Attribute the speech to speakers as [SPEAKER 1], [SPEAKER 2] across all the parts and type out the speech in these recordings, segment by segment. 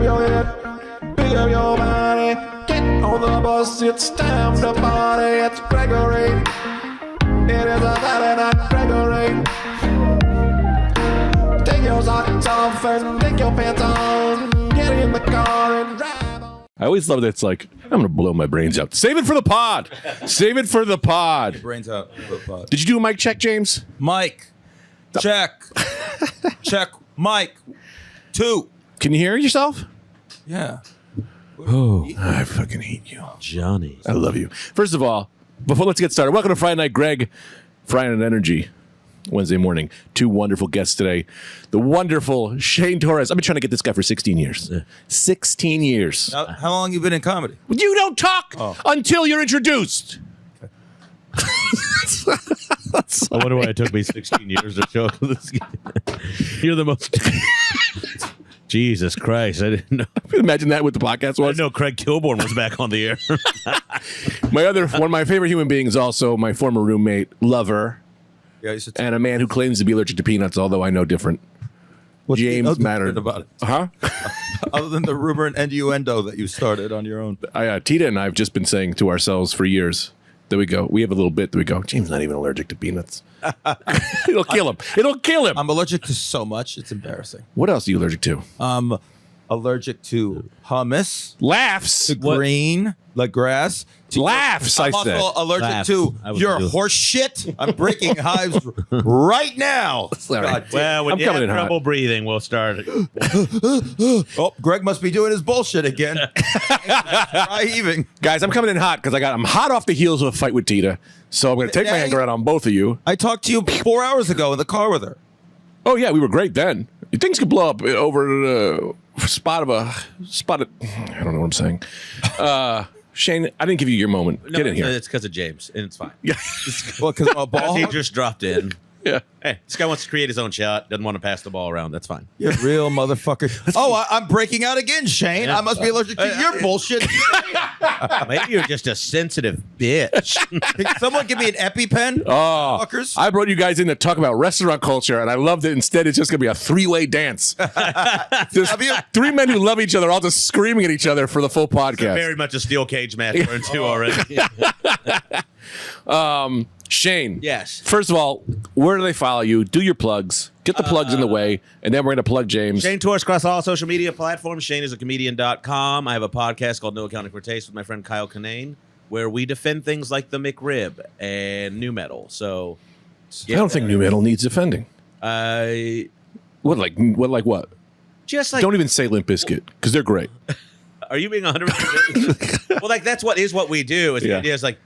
[SPEAKER 1] your head, pick up your body, get on the bus, it's time to party. It's Gregory. It is a Saturday night, Gregory. Take your socks off and take your pants on. Get in the car and drive on.
[SPEAKER 2] I always love that it's like, I'm going to blow my brains out. Save it for the pod. Save it for the pod.
[SPEAKER 3] Brains out for the pod.
[SPEAKER 2] Did you do a mic check, James?
[SPEAKER 3] Mike. Check. Check. Mike. 2.
[SPEAKER 2] Can you hear yourself?
[SPEAKER 3] Yeah.
[SPEAKER 2] Oh, I fucking hate you.
[SPEAKER 4] Johnny.
[SPEAKER 2] I love you. First of all, let's get started. Welcome to Friday Night Greg, Friday Night Energy, Wednesday morning. 2 wonderful guests today. The wonderful Shane Torres. I've been trying to get this guy for 16 years. 16 years.
[SPEAKER 3] How long you been in comedy?
[SPEAKER 2] You don't talk until you're introduced.
[SPEAKER 4] I wonder why it took me 16 years to show up to this game. You're the most... Jesus Christ, I didn't know.
[SPEAKER 2] Imagine that with the podcast
[SPEAKER 4] I
[SPEAKER 2] was.
[SPEAKER 4] didn't know Craig Kilborn was back on the air.
[SPEAKER 2] One of my favorite human beings, also my former roommate, lover,
[SPEAKER 3] Yeah, you should
[SPEAKER 2] and a man who claims to be allergic to peanuts, although I know different. James Mattern.
[SPEAKER 3] About it.
[SPEAKER 2] Huh?
[SPEAKER 3] Other than the rumor and innuendo that you started on your own.
[SPEAKER 2] Tita and I have just been saying to ourselves for years, there we go. We have a little bit that we go, James not even allergic to peanuts. It'll kill him. It'll kill him.
[SPEAKER 3] I'm allergic to so much, it's embarrassing.
[SPEAKER 2] What else are you allergic to?
[SPEAKER 3] I'm allergic to hummus,
[SPEAKER 2] Laughs.
[SPEAKER 3] to green, like grass. To
[SPEAKER 2] Laughs,
[SPEAKER 3] I'm
[SPEAKER 2] I said.
[SPEAKER 3] also allergic
[SPEAKER 4] Laughs.
[SPEAKER 3] to
[SPEAKER 4] I would
[SPEAKER 3] your
[SPEAKER 4] do.
[SPEAKER 3] horse shit. I'm breaking hives right now.
[SPEAKER 2] Sorry.
[SPEAKER 3] God damn.
[SPEAKER 4] Well, when
[SPEAKER 2] I'm
[SPEAKER 4] you
[SPEAKER 2] coming
[SPEAKER 4] have
[SPEAKER 2] in hot.
[SPEAKER 4] trouble breathing, we'll start.
[SPEAKER 3] Oh, Greg must be doing his bullshit again. Dry heaving.
[SPEAKER 2] Guys, I'm coming in hot because I'm hot off the heels of a fight with Tita. So I'm going to take my anger out on both of you.
[SPEAKER 3] I talked to you 4 hours ago in the car with her.
[SPEAKER 2] Oh, yeah, we were great then. Things could blow up over the spot of. I don't know what I'm saying. Shane, I didn't give you your moment.
[SPEAKER 4] No,
[SPEAKER 2] Get in here.
[SPEAKER 4] It's because of James, and it's fine.
[SPEAKER 2] Yeah.
[SPEAKER 3] Well, because I'm a ball.
[SPEAKER 4] He just dropped in.
[SPEAKER 2] Yeah.
[SPEAKER 4] Hey, this guy wants to create his own shot. Doesn't want to pass the ball around. That's fine.
[SPEAKER 3] You're a real motherfucker. Oh, I'm breaking out again, Shane.
[SPEAKER 4] Yeah.
[SPEAKER 3] I must be allergic to your bullshit.
[SPEAKER 4] Maybe you're just a sensitive bitch.
[SPEAKER 3] Can someone give me an EpiPen?
[SPEAKER 2] Oh,
[SPEAKER 3] Fuckers.
[SPEAKER 2] I brought you guys in to talk about restaurant culture, and I love that instead it's just going to be a 3-way dance. There's 3 men who love each other, all just screaming at each other for the full podcast.
[SPEAKER 4] Very much a steel cage match we're into already.
[SPEAKER 2] Shane.
[SPEAKER 4] Yes.
[SPEAKER 2] First of all, where do they follow you? Do your plugs. Get the plugs in the way, and then we're going to plug James.
[SPEAKER 4] Shane Torres across all social media platforms. ShaneIsAComedian.com. I have a podcast called No Accounting for Taste with my friend Kyle Kinane, where we defend things like the McRib and new metal. So
[SPEAKER 2] I don't think new metal needs defending. What?
[SPEAKER 4] Just like
[SPEAKER 2] Don't even say Limp Bizkit, because they're great.
[SPEAKER 4] Are you being 100%? Well, like that's what we do. Is the
[SPEAKER 2] Yeah.
[SPEAKER 4] idea is like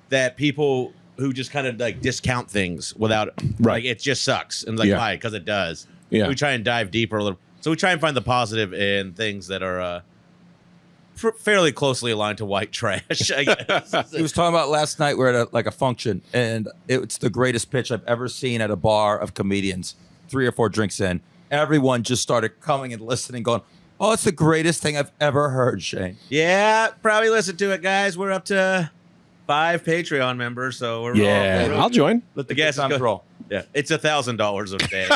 [SPEAKER 4] that people who just kind of like discount things without
[SPEAKER 2] Right.
[SPEAKER 4] like it just sucks and like
[SPEAKER 2] Yeah.
[SPEAKER 4] why? Because it does.
[SPEAKER 2] Yeah.
[SPEAKER 4] We try and dive deeper a little. So we try and find the positive in things that are fairly closely aligned to white trash. I guess.
[SPEAKER 3] He was talking about last night. We're at a function, and it's the greatest pitch I've ever seen at a bar of comedians. 3 or 4 drinks in, everyone just started coming and listening, going, "Oh, it's the greatest thing I've ever heard, Shane."
[SPEAKER 4] Yeah, probably listen to it, guys. We're up to 5 Patreon members, so we're
[SPEAKER 2] Yeah, I'll join.
[SPEAKER 3] Let the
[SPEAKER 4] gas
[SPEAKER 3] good times
[SPEAKER 4] go.
[SPEAKER 3] roll.
[SPEAKER 4] Yeah, it's $1,000 a day.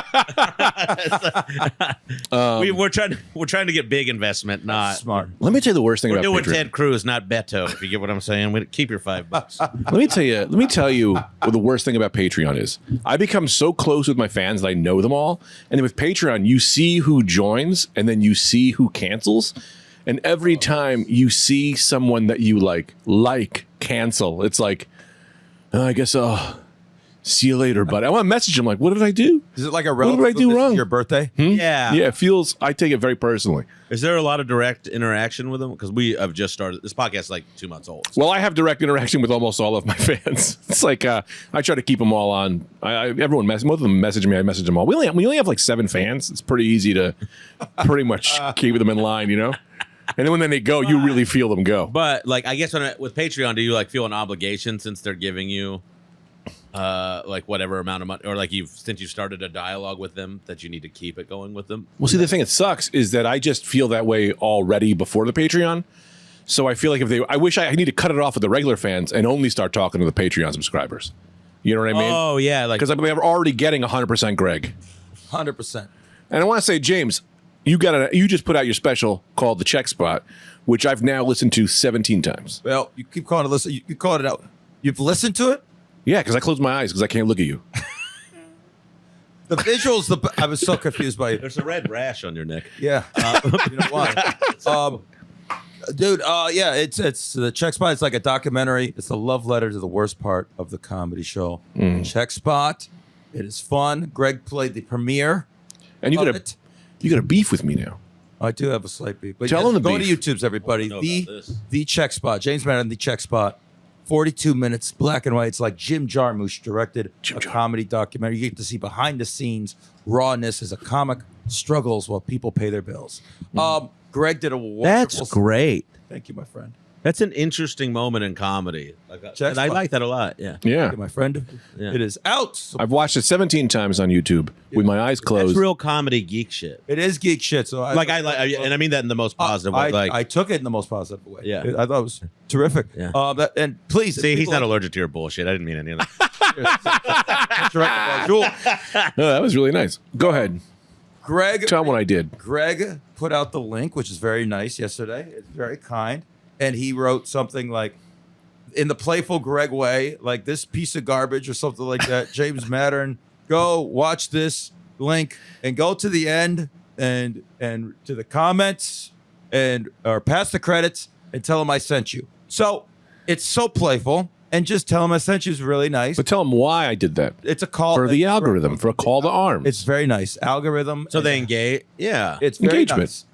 [SPEAKER 4] We're trying to get big investment, not
[SPEAKER 3] Smart.
[SPEAKER 2] Let me tell you the worst thing
[SPEAKER 4] We're
[SPEAKER 2] about
[SPEAKER 4] doing
[SPEAKER 2] Patreon.
[SPEAKER 4] Ted Cruz, not Beto. If you get what I'm saying, keep your $5.
[SPEAKER 2] Let me tell you what the worst thing about Patreon is. I become so close with my fans that I know them all. And then with Patreon, you see who joins and then you see who cancels. And every time you see someone that you like cancel, it's like, oh, I guess I'll see you later, buddy. I want to message him like, what did I do?
[SPEAKER 3] Is it like a
[SPEAKER 2] What did
[SPEAKER 3] relative?
[SPEAKER 2] I do
[SPEAKER 3] this is
[SPEAKER 2] wrong?
[SPEAKER 3] Your birthday?
[SPEAKER 4] Yeah.
[SPEAKER 2] Yeah, it feels, I take it very personally.
[SPEAKER 4] Is there a lot of direct interaction with them? Because we have just started. This podcast is like 2 months old.
[SPEAKER 2] Well, I have direct interaction with almost all of my fans. It's like I try to keep them all on. Most of them message me. I message them all. We only have like 7 fans. It's pretty easy to pretty much keep them in line, you know. And then when they go, you really feel them go.
[SPEAKER 4] But like, I guess with Patreon, do you like feel an obligation since they're giving you like whatever amount of money, or like since you started a dialogue with them that you need to keep it going with them?
[SPEAKER 2] Well, see, the thing that sucks is that I just feel that way already before the Patreon. So I feel like I wish I need to cut it off with the regular fans and only start talking to the Patreon subscribers. You know what I mean?
[SPEAKER 4] Oh yeah, like
[SPEAKER 2] Because they're already getting 100% Greg.
[SPEAKER 3] 100%.
[SPEAKER 2] And I want to say, James, you just put out your special called The Check Spot, which I've now listened to 17 times.
[SPEAKER 3] Well, you keep calling it. Listen, you call it out. You've listened to it.
[SPEAKER 2] Yeah, because I close my eyes because I can't look at you.
[SPEAKER 3] The visuals. I was so confused by it.
[SPEAKER 4] There's a red rash on your neck.
[SPEAKER 3] Yeah, you know why? Dude, yeah, it's the Check Spot. It's like a documentary. It's a love letter to the worst part of the comedy show. Check Spot. It is fun. Greg played the premiere.
[SPEAKER 2] And you
[SPEAKER 3] of
[SPEAKER 2] got
[SPEAKER 3] it.
[SPEAKER 2] a beef with me now.
[SPEAKER 3] I do have a slight beef. But
[SPEAKER 2] Tell them the
[SPEAKER 3] go
[SPEAKER 2] beef.
[SPEAKER 3] to YouTube's, everybody.
[SPEAKER 4] know about this.
[SPEAKER 3] The Check Spot. James Mattern, The Check Spot. 42 minutes, black and white. It's like Jim Jarmusch directed a comedy documentary. You get to see behind the scenes rawness as a comic struggles while people pay their bills. Greg did a wonderful.
[SPEAKER 5] That's great.
[SPEAKER 3] Thank you, my friend.
[SPEAKER 4] That's an interesting moment in comedy.
[SPEAKER 3] Check
[SPEAKER 4] And I
[SPEAKER 3] spot.
[SPEAKER 4] like that a lot. Yeah.
[SPEAKER 2] Yeah.
[SPEAKER 3] Thank you, my friend.
[SPEAKER 4] Yeah.
[SPEAKER 3] It is out. So
[SPEAKER 2] I've watched it 17 times on YouTube with my eyes closed.
[SPEAKER 4] That's real comedy geek shit.
[SPEAKER 3] it is geek shit. So I
[SPEAKER 4] And I mean that in the most positive way.
[SPEAKER 3] I took it in the most positive way.
[SPEAKER 4] Yeah.
[SPEAKER 3] I thought it was terrific.
[SPEAKER 4] Yeah.
[SPEAKER 3] And please,
[SPEAKER 4] See, he's
[SPEAKER 3] people
[SPEAKER 4] not allergic to your bullshit. I didn't mean any of that.
[SPEAKER 3] Jewel,
[SPEAKER 2] Oh, that was really nice. Go ahead.
[SPEAKER 3] Greg.
[SPEAKER 2] Tell them what I did.
[SPEAKER 3] Greg put out the link, which is very nice yesterday. It's very kind. And he wrote something like, in the playful Greg way, like this piece of garbage or something like that. James Mattern, go watch this link and go to the end and to the comments or past the credits and tell him I sent you. So it's so playful. And just tell him I sent you is really nice.
[SPEAKER 2] But tell them why I did that.
[SPEAKER 3] It's a call
[SPEAKER 2] For the algorithm, for a call to arms.
[SPEAKER 3] It's very nice. Algorithm.
[SPEAKER 4] So they engage. Yeah.
[SPEAKER 3] It's very
[SPEAKER 2] Engagement.
[SPEAKER 3] nice.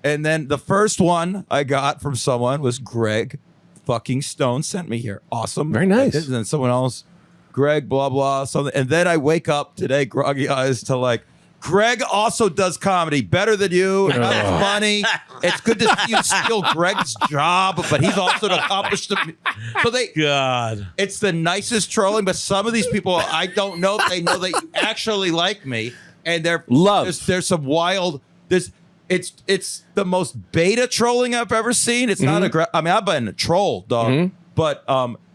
[SPEAKER 3] And then the first one I got from someone was Greg fucking Stone sent me here. Awesome.
[SPEAKER 2] Very nice.
[SPEAKER 3] And then someone else, Greg, blah, blah, something. And then I wake up today, groggy eyes, to like, Greg also does comedy better than you. And that's funny. It's good to see you steal Greg's job, but he's also accomplished it. So
[SPEAKER 4] God.
[SPEAKER 3] it's the nicest trolling, but some of these people, I don't know if they know that you actually like me. And there's some wild, it's the most beta trolling I've ever seen. It's not I mean, I've been a troll, dog, but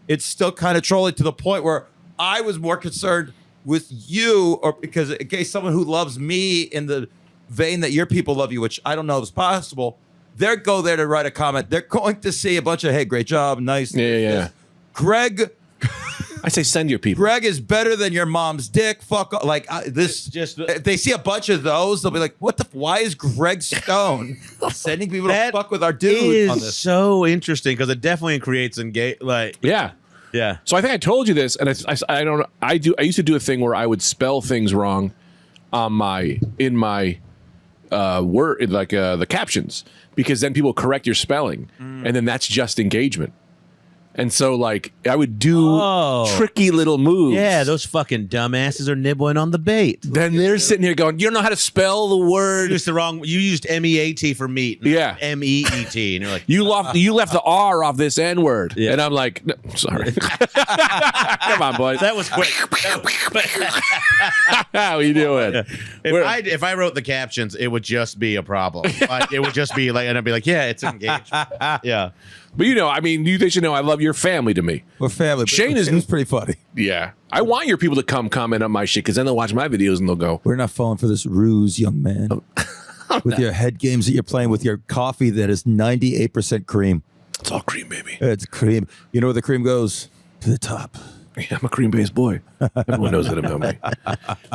[SPEAKER 3] it's still kind of trolling to the point where I was more concerned with you, or because in case someone who loves me in the vein that your people love you, which I don't know if it's possible, they'll go there to write a comment. They're going to see a bunch of, hey, great job, nice.
[SPEAKER 2] Yeah.
[SPEAKER 3] Greg
[SPEAKER 2] I say send your people.
[SPEAKER 3] Greg is better than your mom's dick. Fuck off. Like this.
[SPEAKER 4] Just
[SPEAKER 3] If they see a bunch of those, they'll be like, "What the? Why is Greg Stone sending people to fuck with our dude on
[SPEAKER 4] is
[SPEAKER 3] this?"
[SPEAKER 4] so interesting because it definitely creates like
[SPEAKER 2] Yeah.
[SPEAKER 4] yeah.
[SPEAKER 2] So I think I told you this, and I used to do a thing where I would spell things wrong on in my word, like the captions, because then people correct your spelling, and then that's just engagement. And so, like, I would do tricky little moves.
[SPEAKER 5] Yeah, those fucking dumbasses are nibbling on the bait.
[SPEAKER 2] Then they're sitting here going, "You don't know how to spell the
[SPEAKER 4] You
[SPEAKER 2] word.
[SPEAKER 4] used the wrong. You used MEAT for meat.
[SPEAKER 2] Yeah.
[SPEAKER 4] MEET, and you're like,
[SPEAKER 2] You left the R off this N word."
[SPEAKER 4] Yeah.
[SPEAKER 2] And I'm like, no, "Sorry, come on, boys.
[SPEAKER 4] that was quick.
[SPEAKER 2] How you doing?"
[SPEAKER 4] If I wrote the captions, it would just be a problem. Like, it would just be like, and I'd be like, yeah, it's engaged. Yeah.
[SPEAKER 2] But I mean, they should know I love your family to me.
[SPEAKER 3] We're family.
[SPEAKER 2] Shane is-
[SPEAKER 3] It was pretty funny.
[SPEAKER 2] Yeah. I want your people to come comment on my shit, because then they'll watch my videos and they'll go,
[SPEAKER 3] We're not falling for this ruse, young man. With your head games that you're playing with your coffee that is 98% cream.
[SPEAKER 2] "It's all cream, baby."
[SPEAKER 3] It's cream. You know where the cream goes? To the top.
[SPEAKER 2] Yeah, I'm a cream-based boy. Everyone knows that about me.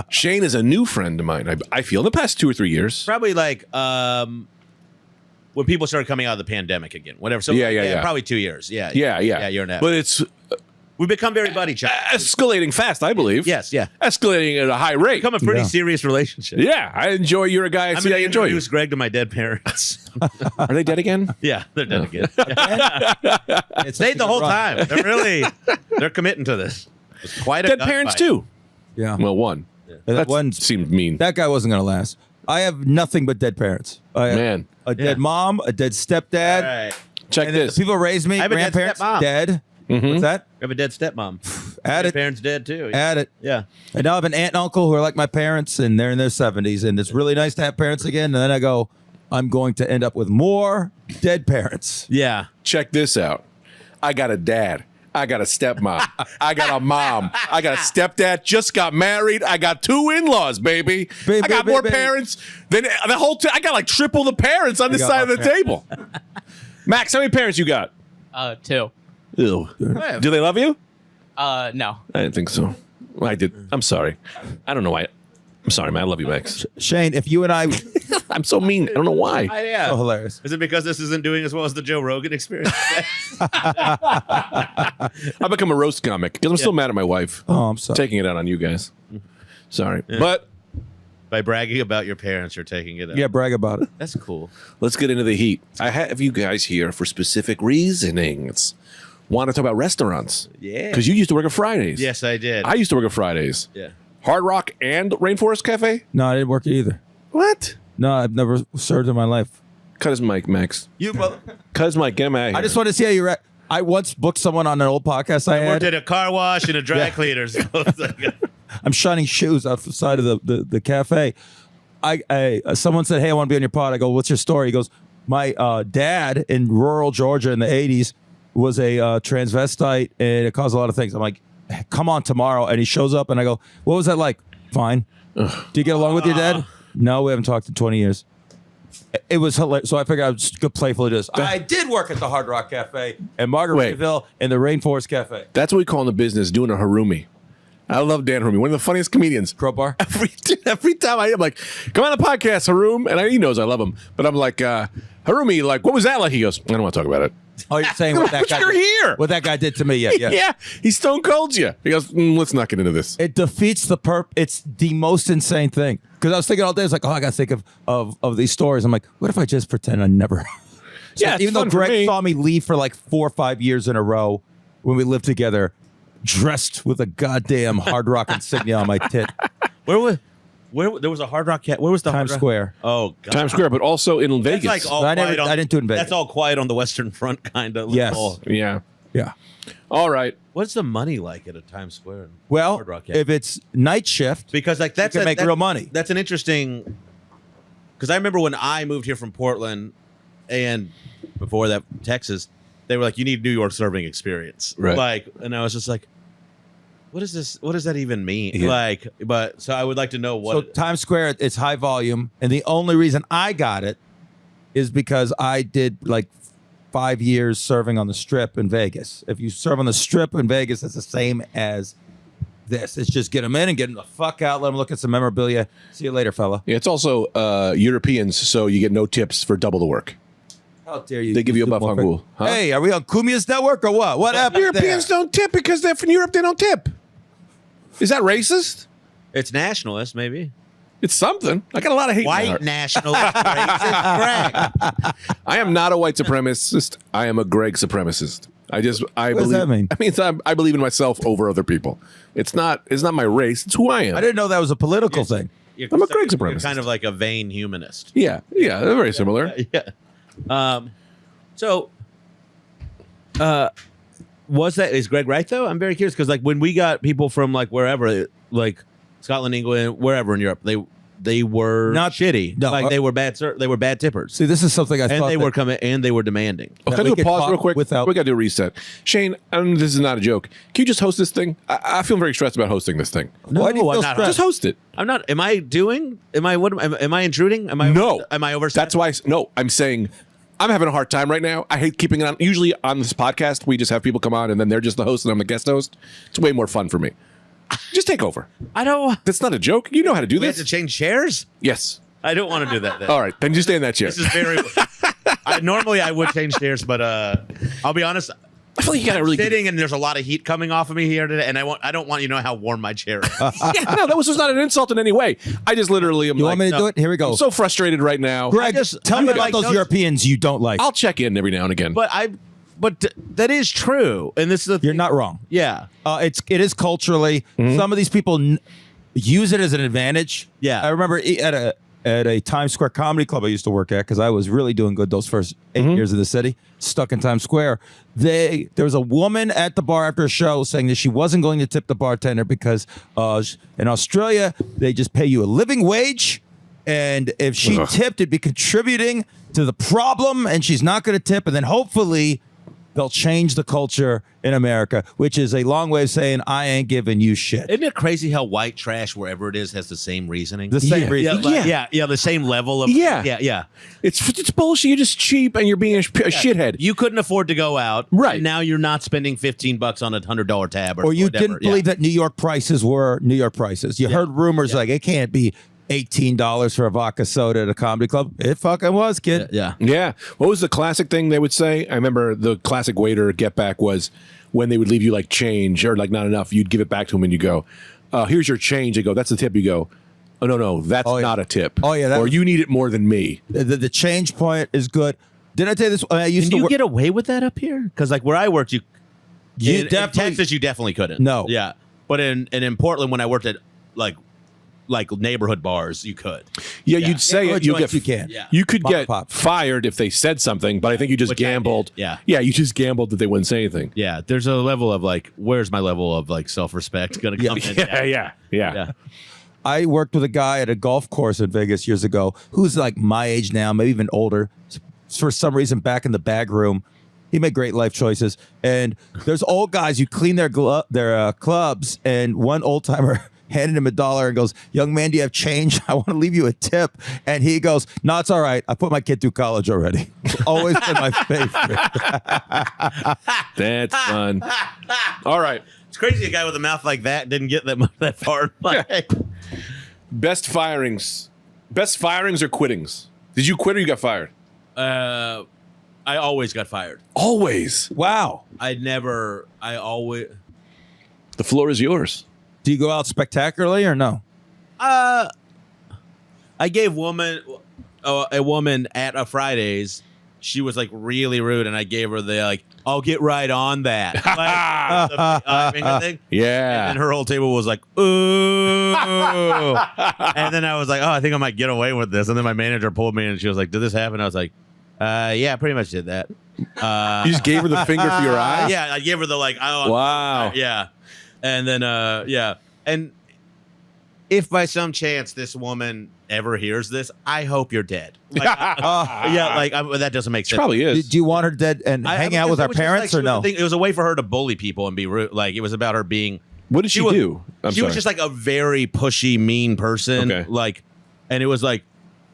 [SPEAKER 2] Shane is a new friend of mine, I feel, in the past 2 or 3 years.
[SPEAKER 4] Probably like when people started coming out of the pandemic again, whatever. So
[SPEAKER 2] Yeah.
[SPEAKER 4] probably 2 years. Yeah,
[SPEAKER 2] Yeah.
[SPEAKER 4] year and a half.
[SPEAKER 2] But it's
[SPEAKER 4] We've become very buddy chop.
[SPEAKER 2] escalating fast, I believe.
[SPEAKER 4] Yes, yeah.
[SPEAKER 2] Escalating at a high rate.
[SPEAKER 4] Become a pretty
[SPEAKER 3] Yeah.
[SPEAKER 4] serious relationship.
[SPEAKER 2] Yeah, I enjoy. You're a guy. I
[SPEAKER 4] I'm
[SPEAKER 2] see.
[SPEAKER 4] going
[SPEAKER 2] I
[SPEAKER 4] to
[SPEAKER 2] enjoy you.
[SPEAKER 4] introduce Greg to my dead parents.
[SPEAKER 2] Are they dead again?
[SPEAKER 4] Yeah, they're dead again.
[SPEAKER 3] It
[SPEAKER 4] Stayed the whole time. They're committing to this. It's quite a
[SPEAKER 2] Dead parents
[SPEAKER 4] gunfight.
[SPEAKER 2] too.
[SPEAKER 3] Yeah.
[SPEAKER 2] Well, one.
[SPEAKER 3] that one,
[SPEAKER 2] seemed mean.
[SPEAKER 3] that guy wasn't going to last. I have nothing but dead parents. I have
[SPEAKER 2] Man.
[SPEAKER 3] a dead mom, a dead stepdad.
[SPEAKER 4] All right.
[SPEAKER 2] Check
[SPEAKER 3] And then
[SPEAKER 2] this.
[SPEAKER 3] the people who raised me,
[SPEAKER 4] I have a dead
[SPEAKER 3] grandparents,
[SPEAKER 4] stepmom.
[SPEAKER 3] dead. What's that?
[SPEAKER 4] I have a dead stepmom.
[SPEAKER 3] Add
[SPEAKER 4] My
[SPEAKER 3] it.
[SPEAKER 4] parents dead too.
[SPEAKER 3] Add it.
[SPEAKER 4] Yeah.
[SPEAKER 3] And now I have an aunt and uncle who are like my parents, and they're in their 70s, and it's really nice to have parents again. And then I go, I'm going to end up with more dead parents.
[SPEAKER 4] Yeah.
[SPEAKER 2] Check this out. I got a dad. I got a stepmom. I got a mom. I got a stepdad. Just got married. I got 2 in-laws, baby. I got more parents than the whole. I got like triple the parents on this side of the table. Max, how many parents you got?
[SPEAKER 6] 2.
[SPEAKER 2] Ew. Do they love you?
[SPEAKER 6] No.
[SPEAKER 2] I didn't think so. I did. I'm sorry. I don't know why. I'm sorry, man. I love you, Max.
[SPEAKER 3] Shane, if you and I,
[SPEAKER 2] I'm so mean. I don't know why.
[SPEAKER 4] Yeah.
[SPEAKER 3] so hilarious.
[SPEAKER 4] Is it because this isn't doing as well as the Joe Rogan experience?
[SPEAKER 2] I become a roast comic because I'm still mad at my wife.
[SPEAKER 3] Oh, I'm sorry.
[SPEAKER 2] Taking it out on you guys. Sorry. But
[SPEAKER 4] By bragging about your parents, you're taking it out.
[SPEAKER 3] Yeah, brag about it.
[SPEAKER 4] That's cool.
[SPEAKER 2] let's get into the heat. I have you guys here for specific reasonings. Want to talk about restaurants?
[SPEAKER 4] Yeah.
[SPEAKER 2] Because you used to work at Fridays.
[SPEAKER 4] Yes, I did.
[SPEAKER 2] I used to work at Fridays.
[SPEAKER 4] Yeah.
[SPEAKER 2] Hard Rock and Rainforest Cafe?
[SPEAKER 3] No, I didn't work it either.
[SPEAKER 2] What?
[SPEAKER 3] No, I've never served in my life.
[SPEAKER 2] Cut his mic, Max.
[SPEAKER 3] You, brother.
[SPEAKER 2] Cut his mic. Get him out of here.
[SPEAKER 3] I just want to see how you react. I once booked someone on an old podcast I
[SPEAKER 4] Worked
[SPEAKER 3] had.
[SPEAKER 4] at a car wash and a dry cleaners.
[SPEAKER 3] I'm shining shoes outside of the cafe. Someone said, "Hey, I want to be on your pod." I go, "What's your story?" He goes, "My dad in rural Georgia in the '80s was a transvestite, and it caused a lot of things." I'm like, "Come on tomorrow," and he shows up, and I go, "What was that like?" "Fine." "Do you get along with your dad?" "No, we haven't talked in 20 years." It was hilarious. So I figured I would just playfully do this. I did work at the Hard Rock Cafe and Margaritaville and the Rainforest Cafe.
[SPEAKER 2] That's what we call in the business doing a Harumi. I love Dan Harumi, one of the funniest comedians.
[SPEAKER 3] Crowbar.
[SPEAKER 2] Every time I'm like, come on the podcast, Haroom. And he knows I love him. But I'm like, Harumi, like, what was that like? He goes, I don't want to talk about it.
[SPEAKER 3] Oh, you're saying what that guy
[SPEAKER 2] You're
[SPEAKER 3] did,
[SPEAKER 2] here.
[SPEAKER 3] What that guy did to me? Yeah.
[SPEAKER 2] Yeah, he stone colds you. He goes, let's not get into this.
[SPEAKER 3] It defeats the It's the most insane thing. Because I was thinking all day, I was like, oh, I got to think of these stories. I'm like, what if I just pretend I never? So
[SPEAKER 2] Yeah, it's
[SPEAKER 3] even though
[SPEAKER 2] fun for
[SPEAKER 3] Greg
[SPEAKER 2] me.
[SPEAKER 3] saw me leave for like 4 or 5 years in a row when we lived together, dressed with a goddamn Hard Rock insignia on my tit.
[SPEAKER 4] Where there was a Hard Rock cat? Where was the
[SPEAKER 3] Times
[SPEAKER 4] Hard Rock?
[SPEAKER 3] Square.
[SPEAKER 4] Oh, God.
[SPEAKER 2] Times Square, but also in
[SPEAKER 4] That's
[SPEAKER 2] Vegas.
[SPEAKER 4] like all
[SPEAKER 3] I
[SPEAKER 4] quiet on,
[SPEAKER 3] I didn't do it in Vegas.
[SPEAKER 4] That's all quiet on the Western Front, kind of.
[SPEAKER 3] Yes.
[SPEAKER 2] Yeah.
[SPEAKER 3] Yeah.
[SPEAKER 2] All right.
[SPEAKER 4] What's the money like at a Times Square?
[SPEAKER 3] Well,
[SPEAKER 4] Hard Rock Cafe?
[SPEAKER 3] if it's night shift,
[SPEAKER 4] Because like that's
[SPEAKER 3] can make real money.
[SPEAKER 4] That's an interesting. Because I remember when I moved here from Portland, and before that Texas, they were like, "You need New York serving experience."
[SPEAKER 2] Right.
[SPEAKER 4] Like, and I was just like, "What is this? What does that even mean?"
[SPEAKER 2] Yeah.
[SPEAKER 4] Like, but so I would like to know
[SPEAKER 3] so
[SPEAKER 4] what.
[SPEAKER 3] Times Square, it's high volume. And the only reason I got it is because I did like 5 years serving on the Strip in Vegas. If you serve on the Strip in Vegas, it's the same as this. It's just get them in and get them the fuck out. Let them look at some memorabilia. See you later, fella.
[SPEAKER 2] Yeah, it's also Europeans, so you get no tips for double the work.
[SPEAKER 3] How dare you?
[SPEAKER 2] They give you a
[SPEAKER 3] use
[SPEAKER 2] buff
[SPEAKER 3] the
[SPEAKER 2] on
[SPEAKER 3] more-
[SPEAKER 2] Google, huh?
[SPEAKER 3] Hey, are we on Kumia's network or what? What happened
[SPEAKER 2] Europeans
[SPEAKER 3] there?
[SPEAKER 2] don't tip because they're from Europe. They don't tip. Is that racist?
[SPEAKER 4] It's nationalist, maybe.
[SPEAKER 2] It's something. I got a lot of hate. in my
[SPEAKER 4] White
[SPEAKER 2] heart.
[SPEAKER 4] nationalist, racist, Greg.
[SPEAKER 2] I am not a white supremacist. I am a Greg supremacist. I
[SPEAKER 3] What
[SPEAKER 2] believe.
[SPEAKER 3] does that mean?
[SPEAKER 2] I mean, I believe in myself over other people. It's not my race. It's who I am.
[SPEAKER 3] I didn't know that was a political thing.
[SPEAKER 4] You're,
[SPEAKER 2] I'm a Greg
[SPEAKER 4] you're
[SPEAKER 2] supremacist.
[SPEAKER 4] kind of like a vain humanist.
[SPEAKER 2] Yeah, they're very similar.
[SPEAKER 4] Yeah. So, is Greg right though? I'm very curious because like when we got people from like wherever, like Scotland, England, wherever in Europe, they were
[SPEAKER 3] Not-
[SPEAKER 4] shitty.
[SPEAKER 3] no,
[SPEAKER 4] Like they were bad. They were bad tippers,
[SPEAKER 3] See, this is something I
[SPEAKER 4] and
[SPEAKER 3] thought
[SPEAKER 4] they
[SPEAKER 3] that-
[SPEAKER 4] were coming and they were demanding.
[SPEAKER 2] Oh,
[SPEAKER 3] that
[SPEAKER 2] can I
[SPEAKER 3] we
[SPEAKER 2] do a
[SPEAKER 3] could
[SPEAKER 2] pause
[SPEAKER 3] talk
[SPEAKER 2] real quick?
[SPEAKER 3] without-
[SPEAKER 2] We got to do a reset. Shane, this is not a joke. Can you just host this thing? I feel very stressed about hosting this thing.
[SPEAKER 3] Why do you
[SPEAKER 4] I'm
[SPEAKER 3] feel
[SPEAKER 4] not
[SPEAKER 3] stressed?
[SPEAKER 2] Just host it.
[SPEAKER 4] I'm not. Am I doing? Am I? What? Am I intruding? Am I?
[SPEAKER 2] No.
[SPEAKER 4] Am I over?
[SPEAKER 2] That's why. No, I'm saying I'm having a hard time right now. I hate keeping it on. Usually on this podcast, we just have people come on and then they're just the host and I'm the guest host. It's way more fun for me. Just take over.
[SPEAKER 4] I don't.
[SPEAKER 2] That's not a joke. You know how to do
[SPEAKER 4] We have
[SPEAKER 2] this.
[SPEAKER 4] to change chairs.
[SPEAKER 2] Yes.
[SPEAKER 4] I don't want to do that. Then.
[SPEAKER 2] All right. Then you stay in that chair.
[SPEAKER 4] This is very. Normally I would change chairs, but I'll be honest.
[SPEAKER 2] I feel like you got to really.
[SPEAKER 4] Sitting and there's a lot of heat coming off of me here today, and I don't want you to know how warm my chair is.
[SPEAKER 2] Yeah, no, that was not an insult in any way. I just literally am
[SPEAKER 3] You
[SPEAKER 2] like,
[SPEAKER 3] want me to
[SPEAKER 2] no,
[SPEAKER 3] do it? Here we go.
[SPEAKER 2] I'm so frustrated right now.
[SPEAKER 3] Greg, tell me
[SPEAKER 4] I
[SPEAKER 3] about
[SPEAKER 4] like
[SPEAKER 3] those
[SPEAKER 4] those-
[SPEAKER 3] Europeans you don't like.
[SPEAKER 2] I'll check in every now and again.
[SPEAKER 4] But that is true, and this is the
[SPEAKER 3] You're
[SPEAKER 4] thing.
[SPEAKER 3] not wrong.
[SPEAKER 4] Yeah,
[SPEAKER 3] It is culturally. Some of these people use it as an advantage.
[SPEAKER 4] Yeah.
[SPEAKER 3] I remember at a Times Square comedy club I used to work at because I was really doing good those first 8 years in the city, stuck in Times Square. There was a woman at the bar after a show saying that she wasn't going to tip the bartender because in Australia they just pay you a living wage, and if she tipped, it'd be contributing to the problem, and she's not going to tip, and then hopefully they'll change the culture in America, which is a long way of saying I ain't giving you shit.
[SPEAKER 4] Isn't it crazy how white trash, wherever it is, has the same reasoning?
[SPEAKER 3] The same
[SPEAKER 2] Yeah.
[SPEAKER 3] reason.
[SPEAKER 4] The same level of
[SPEAKER 2] Yeah. It's bullshit. You're just cheap and you're being a shithead.
[SPEAKER 4] You couldn't afford to go out,
[SPEAKER 2] Right.
[SPEAKER 4] And now you're not spending $15 on a $100 tab,
[SPEAKER 3] Or you
[SPEAKER 4] whatever.
[SPEAKER 3] didn't believe that New York prices were New York prices. You heard rumors like it can't be $18 for a vodka soda at a comedy club. It fucking was, kid.
[SPEAKER 4] Yeah.
[SPEAKER 2] Yeah. What was the classic thing they would say? I remember the classic waiter get back was when they would leave you like change or like not enough, you'd give it back to them and you go, here's your change. They go, that's the tip. You go, oh, no, that's not a tip.
[SPEAKER 3] Oh, yeah, that
[SPEAKER 2] or
[SPEAKER 3] was-
[SPEAKER 2] you need it more than me.
[SPEAKER 3] The change point is good. Did I tell you this? I used
[SPEAKER 4] Can
[SPEAKER 3] to
[SPEAKER 4] you get away with that up here? Because like where I worked, in Texas, you definitely couldn't.
[SPEAKER 3] No.
[SPEAKER 4] Yeah. But in Portland, when I worked at like neighborhood bars, you could.
[SPEAKER 2] Yeah, you'd say
[SPEAKER 3] Neighborhood
[SPEAKER 2] it. You
[SPEAKER 3] joints
[SPEAKER 2] get,
[SPEAKER 3] you can.
[SPEAKER 4] Yeah.
[SPEAKER 2] You could
[SPEAKER 3] Pop,
[SPEAKER 2] get
[SPEAKER 3] pop.
[SPEAKER 2] fired if they said something, but I think you just
[SPEAKER 4] Which I did,
[SPEAKER 2] gambled.
[SPEAKER 4] yeah.
[SPEAKER 2] Yeah, you just gambled that they wouldn't say anything.
[SPEAKER 4] Yeah. There's a level of like, where's my level of like self-respect going to come in?
[SPEAKER 2] Yeah.
[SPEAKER 3] I worked with a guy at a golf course in Vegas years ago who's like my age now, maybe even older. For some reason, back in the bag room, he made great life choices. And there's old guys who clean their clubs, and one old timer handed him $1 and goes, "Young man, do you have change? I want to leave you a tip." And he goes, "No, it's all right. I put my kid through college already." Always been my favorite.
[SPEAKER 2] That's fun. All right.
[SPEAKER 4] It's crazy a guy with a mouth like that didn't get that far. Like,
[SPEAKER 2] Best firings or quittings? Did you quit or you got fired?
[SPEAKER 4] I always got fired.
[SPEAKER 2] Always.
[SPEAKER 3] Wow.
[SPEAKER 4] I always.
[SPEAKER 2] The floor is yours.
[SPEAKER 3] Do you go out spectacularly or no?
[SPEAKER 4] I gave a woman at a Fridays. She was like really rude, and I gave her the like, "I'll get right on that." Like, the finger thing.
[SPEAKER 2] Yeah.
[SPEAKER 4] And her whole table was like, "Ooh," and then I was like, "Oh, I think I might get away with this." And then my manager pulled me, and she was like, "Did this happen?" I was like, "Yeah, pretty much did that."
[SPEAKER 2] You just gave her the finger for your eye?
[SPEAKER 4] Yeah, I gave her the like, "Oh,
[SPEAKER 2] Wow.
[SPEAKER 4] yeah," and then and if by some chance this woman ever hears this, I hope you're dead. Like, that doesn't make sense.
[SPEAKER 2] Probably is.
[SPEAKER 3] Do you want her dead and hang out with our parents or no?
[SPEAKER 4] It was a way for her to bully people and be rude. Like it was about her being.
[SPEAKER 2] What did she do?
[SPEAKER 4] She was just like a very pushy, mean person.
[SPEAKER 2] Okay.
[SPEAKER 4] Like, and it was like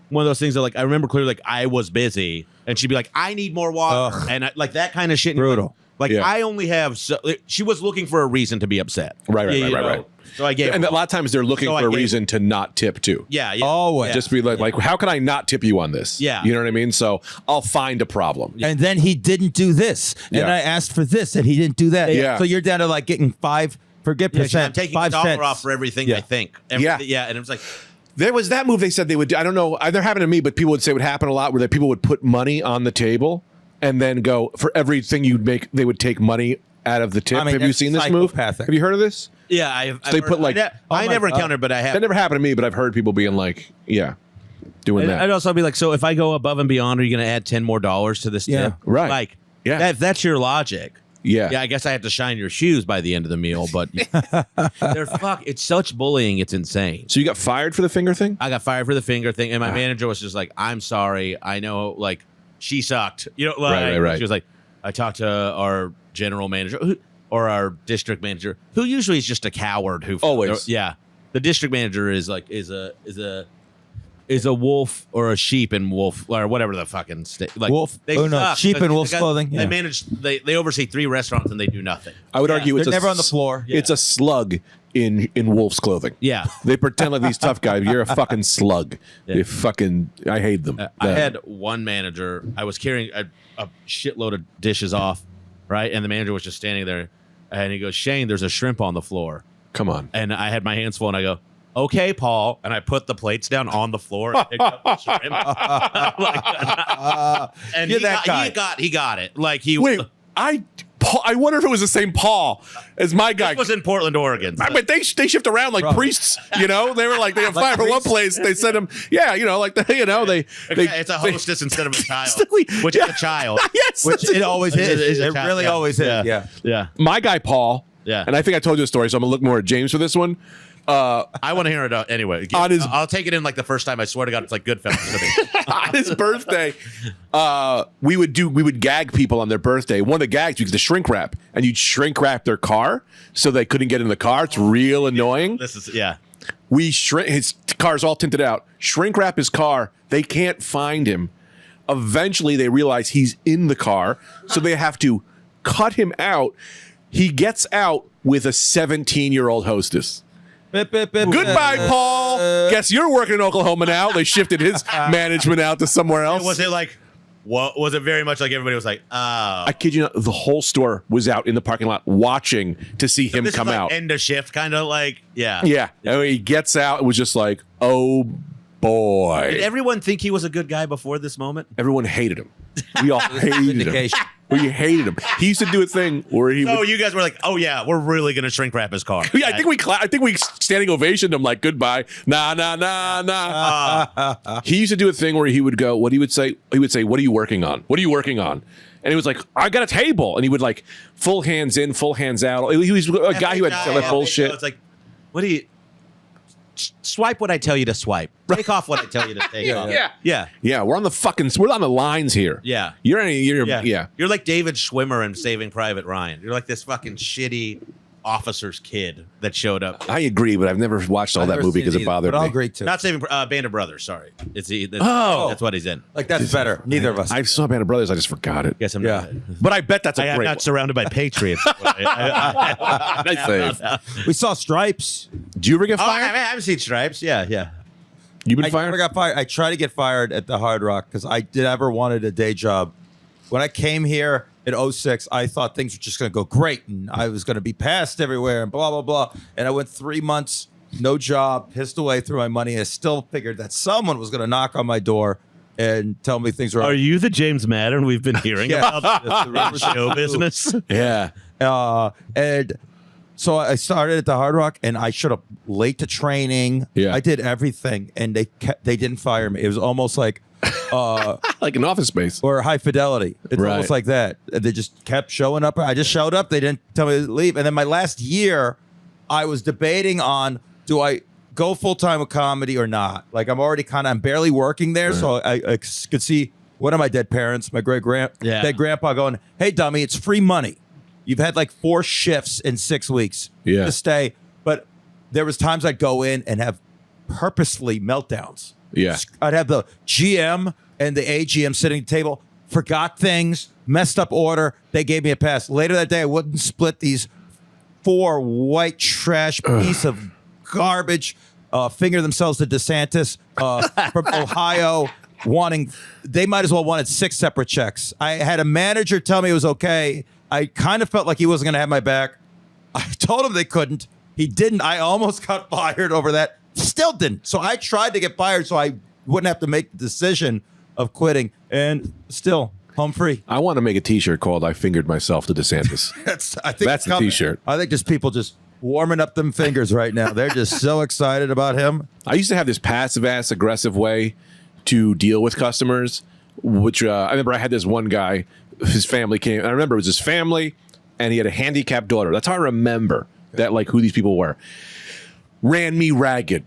[SPEAKER 4] one of those things that like I remember clearly. Like I was busy, and she'd be like, "I need more water," and like that kind of shit.
[SPEAKER 3] Brutal.
[SPEAKER 4] Like
[SPEAKER 2] Yeah.
[SPEAKER 4] I only have. She was looking for a reason to be upset.
[SPEAKER 2] Right.
[SPEAKER 4] You know? So I gave.
[SPEAKER 2] And
[SPEAKER 4] her
[SPEAKER 2] a lot of times they're looking
[SPEAKER 4] So I
[SPEAKER 2] for a
[SPEAKER 4] gave-
[SPEAKER 2] reason to not tip too.
[SPEAKER 4] Yeah.
[SPEAKER 3] Always.
[SPEAKER 2] Just be like, how can I not tip you on this?
[SPEAKER 4] Yeah.
[SPEAKER 2] You know what I mean? So I'll find a problem.
[SPEAKER 3] And then he didn't do this. And
[SPEAKER 2] Yeah.
[SPEAKER 3] I asked for this and he didn't do that.
[SPEAKER 2] Yeah.
[SPEAKER 3] So you're down to like getting forget
[SPEAKER 4] I'm
[SPEAKER 3] percent,
[SPEAKER 4] taking
[SPEAKER 3] 5
[SPEAKER 4] $1
[SPEAKER 3] cents.
[SPEAKER 4] off for everything
[SPEAKER 3] Yeah.
[SPEAKER 4] they think.
[SPEAKER 2] Yeah.
[SPEAKER 4] Yeah. And it was like,
[SPEAKER 2] There was that move they said they would do. I don't know. Either happened to me, but people would say it would happen a lot where people would put money on the table and then go for everything you'd make, they would take money out of the tip.
[SPEAKER 3] I mean,
[SPEAKER 2] Have you
[SPEAKER 3] that's
[SPEAKER 2] seen this move?
[SPEAKER 3] psychopathic.
[SPEAKER 2] Have you heard of this?
[SPEAKER 4] yeah, I've
[SPEAKER 2] they put, like-
[SPEAKER 4] I never encountered, but I have.
[SPEAKER 2] That never happened to me, but I've heard people being like, yeah, doing that.
[SPEAKER 4] I'd also be like, so if I go above and beyond, are you going to add $10 more to this
[SPEAKER 3] Yeah.
[SPEAKER 4] tip?
[SPEAKER 2] Right.
[SPEAKER 4] Like,
[SPEAKER 2] Yeah.
[SPEAKER 4] if that's your logic.
[SPEAKER 2] Yeah.
[SPEAKER 4] Yeah, I guess I have to shine your shoes by the end of the meal, but it's such bullying, it's insane.
[SPEAKER 2] So you got fired for the finger thing?
[SPEAKER 4] I got fired for the finger thing, and my manager was just like, "I'm sorry, I know, like she sucked." You know, like
[SPEAKER 2] Right.
[SPEAKER 4] she was like, I talked to our general manager or our district manager, who usually is just a coward who
[SPEAKER 2] Always.
[SPEAKER 4] yeah. The district manager is like is a wolf or a sheep in wolf or whatever the fucking like
[SPEAKER 3] Wolf.
[SPEAKER 4] They
[SPEAKER 3] Oh, no,
[SPEAKER 4] suck,
[SPEAKER 3] sheep in
[SPEAKER 4] 'cause
[SPEAKER 3] wolf's
[SPEAKER 4] they got-
[SPEAKER 3] clothing, yeah.
[SPEAKER 4] They manage. They oversee 3 restaurants and they do nothing.
[SPEAKER 2] I would argue it's
[SPEAKER 3] They're
[SPEAKER 2] a
[SPEAKER 3] never on the floor.
[SPEAKER 2] It's a slug in wolf's clothing.
[SPEAKER 4] Yeah.
[SPEAKER 2] They pretend like these tough guys. You're a fucking slug.
[SPEAKER 4] Yeah.
[SPEAKER 2] You fucking. I hate them.
[SPEAKER 4] I had one manager. I was carrying a shitload of dishes off, right, and the manager was just standing there, and he goes, "Shane, there's a shrimp on the floor,"
[SPEAKER 2] Come on.
[SPEAKER 4] and I had my hands full, and I go, "Okay, Paul," and I put the plates down on the floor and picked up the shrimp. And
[SPEAKER 3] You're
[SPEAKER 4] he
[SPEAKER 3] that guy.
[SPEAKER 4] he got it. Like he
[SPEAKER 2] Wait, I wonder if it was the same Paul as my guy.
[SPEAKER 4] This was in Portland, Oregon.
[SPEAKER 2] But they shift around like priests, you know. They were like they have
[SPEAKER 3] Like
[SPEAKER 2] fired for one
[SPEAKER 3] priests?
[SPEAKER 2] place. They sent them, yeah, you know, like they
[SPEAKER 4] It's a hostess instead of a child, which is a child.
[SPEAKER 2] Yes,
[SPEAKER 3] Which it always is.
[SPEAKER 4] Is a
[SPEAKER 3] It
[SPEAKER 4] child,
[SPEAKER 3] really
[SPEAKER 4] yeah.
[SPEAKER 3] always is.
[SPEAKER 4] Yeah.
[SPEAKER 3] Yeah.
[SPEAKER 4] Yeah.
[SPEAKER 2] my guy Paul.
[SPEAKER 4] Yeah.
[SPEAKER 2] And I think I told you a story, so I'm gonna look more at James for this one.
[SPEAKER 4] I want to hear it anyway.
[SPEAKER 2] On his-
[SPEAKER 4] I'll take it in like the first time. I swear to God, it's like Goodfellas to me.
[SPEAKER 2] On his birthday, we would gag people on their birthday. One of the gags was the shrink wrap, and you'd shrink wrap their car so they couldn't get in the car. It's real annoying.
[SPEAKER 4] This is yeah.
[SPEAKER 2] We shrink his car's all tinted out. Shrink wrap his car. They can't find him. Eventually, they realize he's in the car, so they have to cut him out. He gets out with a 17-year-old hostess. Goodbye, Paul. Guess you're working in Oklahoma now. They shifted his management out to somewhere else.
[SPEAKER 4] Was it like? What was it? Very much like everybody was like, "Oh."
[SPEAKER 2] I kid you not, the whole store was out in the parking lot watching to see him
[SPEAKER 4] This
[SPEAKER 2] come
[SPEAKER 4] is like
[SPEAKER 2] out.
[SPEAKER 4] End of shift, kind of like yeah.
[SPEAKER 2] Yeah. And when he gets out, it was just like, oh boy.
[SPEAKER 5] Did everyone think he was a good guy before this moment?
[SPEAKER 2] Everyone hated him. We all hated him.
[SPEAKER 3] Vindication.
[SPEAKER 2] We hated him. He used to do a thing where he
[SPEAKER 4] Oh,
[SPEAKER 2] would,
[SPEAKER 4] you guys were like, "Oh yeah, we're really gonna shrink wrap his car."
[SPEAKER 2] yeah, I think we standing ovationed him like goodbye. Nah, nah, nah, nah. He used to do a thing where he would go, what he would say, "What are you working on? What are you working on?" And he was like, "I got a table." And he would like full hands in, full hands out. He was a guy who had that bullshit.
[SPEAKER 4] It's like
[SPEAKER 5] What do you swipe what I tell you to swipe? Take off what I tell you to take off.
[SPEAKER 4] yeah.
[SPEAKER 2] Yeah, we're on the lines here.
[SPEAKER 4] Yeah.
[SPEAKER 2] You're
[SPEAKER 4] Yeah.
[SPEAKER 2] yeah.
[SPEAKER 4] You're like David Schwimmer in Saving Private Ryan. You're like this fucking shitty officer's kid that showed up.
[SPEAKER 2] I agree, but I've never watched all that movie because it bothered
[SPEAKER 3] But I'll
[SPEAKER 2] me.
[SPEAKER 3] agree too.
[SPEAKER 4] Not Saving Band of Brothers. Sorry,
[SPEAKER 2] Oh.
[SPEAKER 4] that's what he's in.
[SPEAKER 3] Like that's better. Neither of us.
[SPEAKER 2] I saw Band of Brothers, I just forgot it.
[SPEAKER 4] Guess I'm
[SPEAKER 3] Yeah.
[SPEAKER 4] not.
[SPEAKER 2] But I bet that's a
[SPEAKER 4] I am
[SPEAKER 2] great
[SPEAKER 4] not surrounded by patriots.
[SPEAKER 2] nice save.
[SPEAKER 3] We saw Stripes.
[SPEAKER 2] Do you ever get
[SPEAKER 4] Oh, I
[SPEAKER 2] fired?
[SPEAKER 4] haven't seen Stripes. Yeah.
[SPEAKER 2] You've been
[SPEAKER 3] I
[SPEAKER 2] fired?
[SPEAKER 3] never got fired. I tried to get fired at the Hard Rock because I never wanted a day job. When I came here in 06, I thought things were just going to go great and I was going to be passed everywhere and blah, blah, blah. And I went 3 months, no job, pissed away through my money. I still figured that someone was going to knock on my door and tell me things were
[SPEAKER 5] Are you the James Mattern we've been hearing
[SPEAKER 3] Yeah.
[SPEAKER 5] about
[SPEAKER 3] The rumors
[SPEAKER 5] show
[SPEAKER 3] are true.
[SPEAKER 5] business?
[SPEAKER 2] Yeah.
[SPEAKER 3] And so I started at the Hard Rock, and I showed up late to training.
[SPEAKER 2] Yeah.
[SPEAKER 3] I did everything, and they didn't fire me. It was almost like
[SPEAKER 2] Like an Office Space.
[SPEAKER 3] or High Fidelity. It's
[SPEAKER 2] Right.
[SPEAKER 3] almost like that. They just kept showing up. I just showed up. They didn't tell me to leave. And then my last year, I was debating on do I go full time with comedy or not. Like I'm barely working there, so I could see one of my dead parents, my dead grandpa, going, "Hey, dummy, it's free money. You've had like 4 shifts in 6 weeks
[SPEAKER 2] Yeah.
[SPEAKER 3] to stay." But there was times I'd go in and have purposely meltdowns.
[SPEAKER 2] Yeah.
[SPEAKER 3] I'd have the GM and the AGM sitting at the table, forgot things, messed up order. They gave me a pass. Later that day, I wouldn't split these 4 white trash piece of garbage, finger themselves to DeSantis from Ohio, they might as well wanted 6 separate checks. I had a manager tell me it was okay. I kind of felt like he wasn't going to have my back. I told him they couldn't. He didn't. I almost got fired over that. Still didn't. So I tried to get fired so I wouldn't have to make the decision of quitting. And still, home free.
[SPEAKER 2] I want to make a T-shirt called "I fingered myself to DeSantis."
[SPEAKER 3] I think
[SPEAKER 2] That's
[SPEAKER 3] it's
[SPEAKER 2] the
[SPEAKER 3] coming.
[SPEAKER 2] T-shirt.
[SPEAKER 3] I think just people just warming up them fingers right now. They're just so excited about him.
[SPEAKER 2] I used to have this passive-ass aggressive way to deal with customers, which I remember I had this one guy, his family came, and I remember it was his family, and he had a handicapped daughter. That's how I remember that, like, who these people were. Ran me ragged,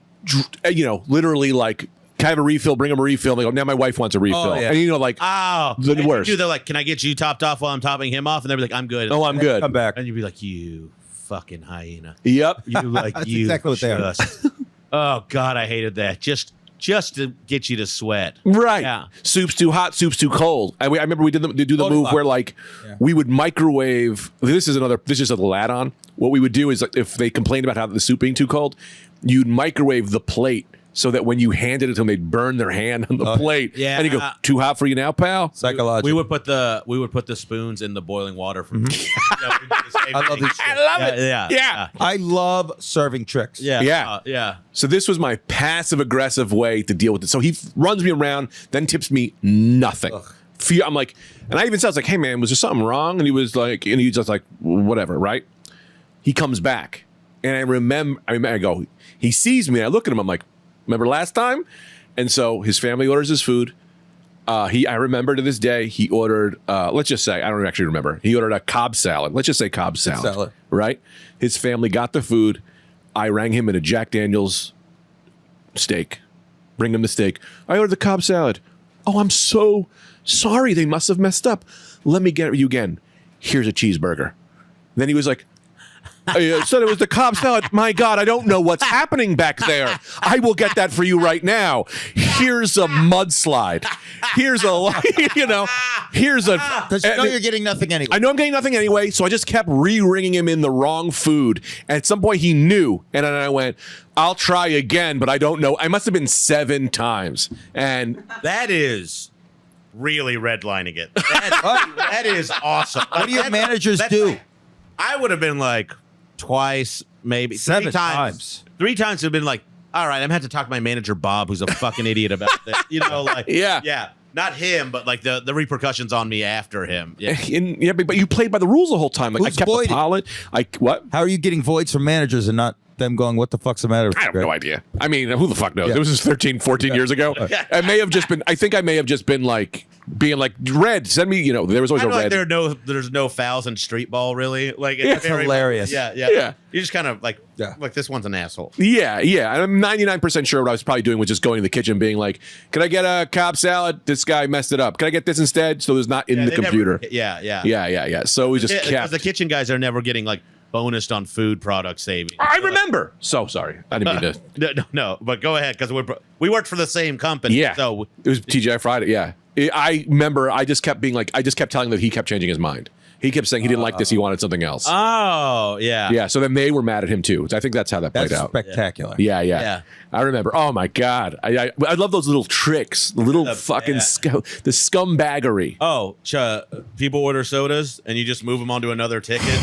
[SPEAKER 2] literally like, can I have a refill? Bring him a refill. And they go, now my wife wants a refill.
[SPEAKER 3] Oh, yeah.
[SPEAKER 2] And like,
[SPEAKER 4] Oh,
[SPEAKER 2] the worst.
[SPEAKER 4] They're like, "Can I get you topped off while I'm topping him off?" And they'll be like, "I'm good."
[SPEAKER 2] Oh, I'm good.
[SPEAKER 3] Come back.
[SPEAKER 4] And you'd be like, "You fucking hyena."
[SPEAKER 2] Yep.
[SPEAKER 4] You like
[SPEAKER 3] That's
[SPEAKER 4] you
[SPEAKER 3] exactly what they are.
[SPEAKER 4] just- Oh God, I hated that. Just to get you to sweat.
[SPEAKER 2] Right.
[SPEAKER 4] Yeah.
[SPEAKER 2] Soup's too hot, soup's too cold. I remember we did do the
[SPEAKER 3] Totally
[SPEAKER 2] move
[SPEAKER 3] locked.
[SPEAKER 2] where like we would microwave. This is a little add-on. What we would do is like, if they complained about how the soup being too cold, you'd microwave the plate so that when you handed it to them, they'd burn their hand on the plate.
[SPEAKER 4] Yeah.
[SPEAKER 2] And you go, too hot for you now, pal?
[SPEAKER 3] Psychological.
[SPEAKER 4] We would put the spoons in the boiling water from. Yeah, we did the same
[SPEAKER 3] I love
[SPEAKER 4] thing.
[SPEAKER 3] these.
[SPEAKER 2] I love it.
[SPEAKER 4] Yeah.
[SPEAKER 2] Yeah.
[SPEAKER 3] I love serving tricks.
[SPEAKER 4] Yeah.
[SPEAKER 2] Yeah.
[SPEAKER 4] Yeah.
[SPEAKER 2] So this was my passive-aggressive way to deal with it. So he runs me around, then tips me nothing. I'm like, and I even said, I was like, "Hey, man, was there something wrong?" And he was just like, whatever, right? He comes back, and I remember, I go, he sees me, and I look at him, I'm like, "Remember last time?" And so his family orders his food. I remember to this day, he ordered, let's just say, I don't actually remember. He ordered a Cobb salad. Let's just say Cobb salad.
[SPEAKER 3] salad.
[SPEAKER 2] Right? His family got the food. I rang him in a Jack Daniels steak. Bring him the steak. I ordered the Cobb salad. Oh, I'm so sorry. They must have messed up. Let me get you again. Here's a cheeseburger. Then he was like, I said it was the Cobb salad. My God, I don't know what's happening back there. I will get that for you right now. Here's a mudslide. Here's here's a.
[SPEAKER 3] Because you know you're getting nothing anyway.
[SPEAKER 2] I know I'm getting nothing anyway, so I just kept re-ringing him in the wrong food. And at some point he knew, and then I went, I'll try again, but I don't know. I must have been 7 times. And
[SPEAKER 4] That is really redlining it. That is awesome.
[SPEAKER 3] What do your managers do?
[SPEAKER 4] I would have been like twice, maybe
[SPEAKER 3] 7
[SPEAKER 4] 3 times. 3 times have been like, all right, I'm gonna have to talk to my manager Bob, who's a fucking idiot about this. You know, like yeah, not him, but like the repercussions on me after him. Yeah,
[SPEAKER 2] but you played by the rules the whole time. Like
[SPEAKER 3] Who's
[SPEAKER 2] I kept
[SPEAKER 3] voided?
[SPEAKER 2] the pilot. What?
[SPEAKER 3] How are you getting voids from managers and not them going, what the fuck's the matter with
[SPEAKER 2] I
[SPEAKER 3] you,
[SPEAKER 2] have
[SPEAKER 3] Greg?
[SPEAKER 2] no idea. I mean, who the fuck knows? It was just 13, 14 years ago. I may have just been, I think I may have just been like, being like, Red, send me, there was always
[SPEAKER 4] I
[SPEAKER 2] a
[SPEAKER 4] feel
[SPEAKER 2] red.
[SPEAKER 4] like there's no fouls in street ball really. Like it's very
[SPEAKER 3] hilarious.
[SPEAKER 4] Yeah.
[SPEAKER 2] Yeah.
[SPEAKER 4] You just kind of like this one's an asshole.
[SPEAKER 2] Yeah. And I'm 99% sure what I was probably doing was just going to the kitchen being like, can I get a Cobb salad? This guy messed it up. Can I get this instead? So there's not in the
[SPEAKER 4] They
[SPEAKER 2] computer.
[SPEAKER 4] Yeah.
[SPEAKER 2] So we just
[SPEAKER 4] Because
[SPEAKER 2] kept.
[SPEAKER 4] the kitchen guys are never getting like bonused on food product savings.
[SPEAKER 2] I remember. So sorry. I didn't mean to.
[SPEAKER 4] No, but go ahead because we worked for the same company.
[SPEAKER 2] Yeah.
[SPEAKER 4] So
[SPEAKER 2] It was TGI Friday. Yeah. I remember I just kept being like, I just kept telling that he kept changing his mind. He kept saying he didn't like this. He wanted something else.
[SPEAKER 4] Oh, yeah.
[SPEAKER 2] Yeah. So then they were mad at him too. I think that's how that played
[SPEAKER 3] That's
[SPEAKER 2] out.
[SPEAKER 3] spectacular.
[SPEAKER 2] Yeah. I remember. Oh my God. I love those little tricks, the little fucking the scumbaggery.
[SPEAKER 4] Oh, people order sodas and you just move them onto another ticket.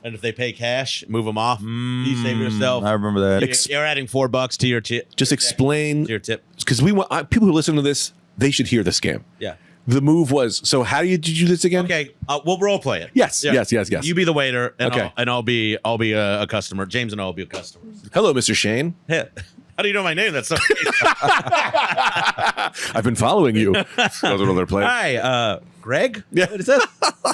[SPEAKER 4] And if they pay cash, move them off. You save yourself.
[SPEAKER 3] I remember that.
[SPEAKER 4] You're adding $4 to your tip.
[SPEAKER 2] Just explain,
[SPEAKER 4] To your tip.
[SPEAKER 2] because we want people who listen to this, they should hear the scam.
[SPEAKER 4] Yeah.
[SPEAKER 2] The move was, so how did you do this again?
[SPEAKER 4] Okay, we'll role play it.
[SPEAKER 2] Yes.
[SPEAKER 4] You be the waiter, and
[SPEAKER 2] Okay.
[SPEAKER 4] I'll be a customer. James and I will be a customer.
[SPEAKER 2] Hello, Mr. Shane.
[SPEAKER 4] Yeah. How do you know my name? That's so.
[SPEAKER 2] I've been following you. Goes another place.
[SPEAKER 4] Hi, Greg.
[SPEAKER 2] Yeah.
[SPEAKER 4] What is that?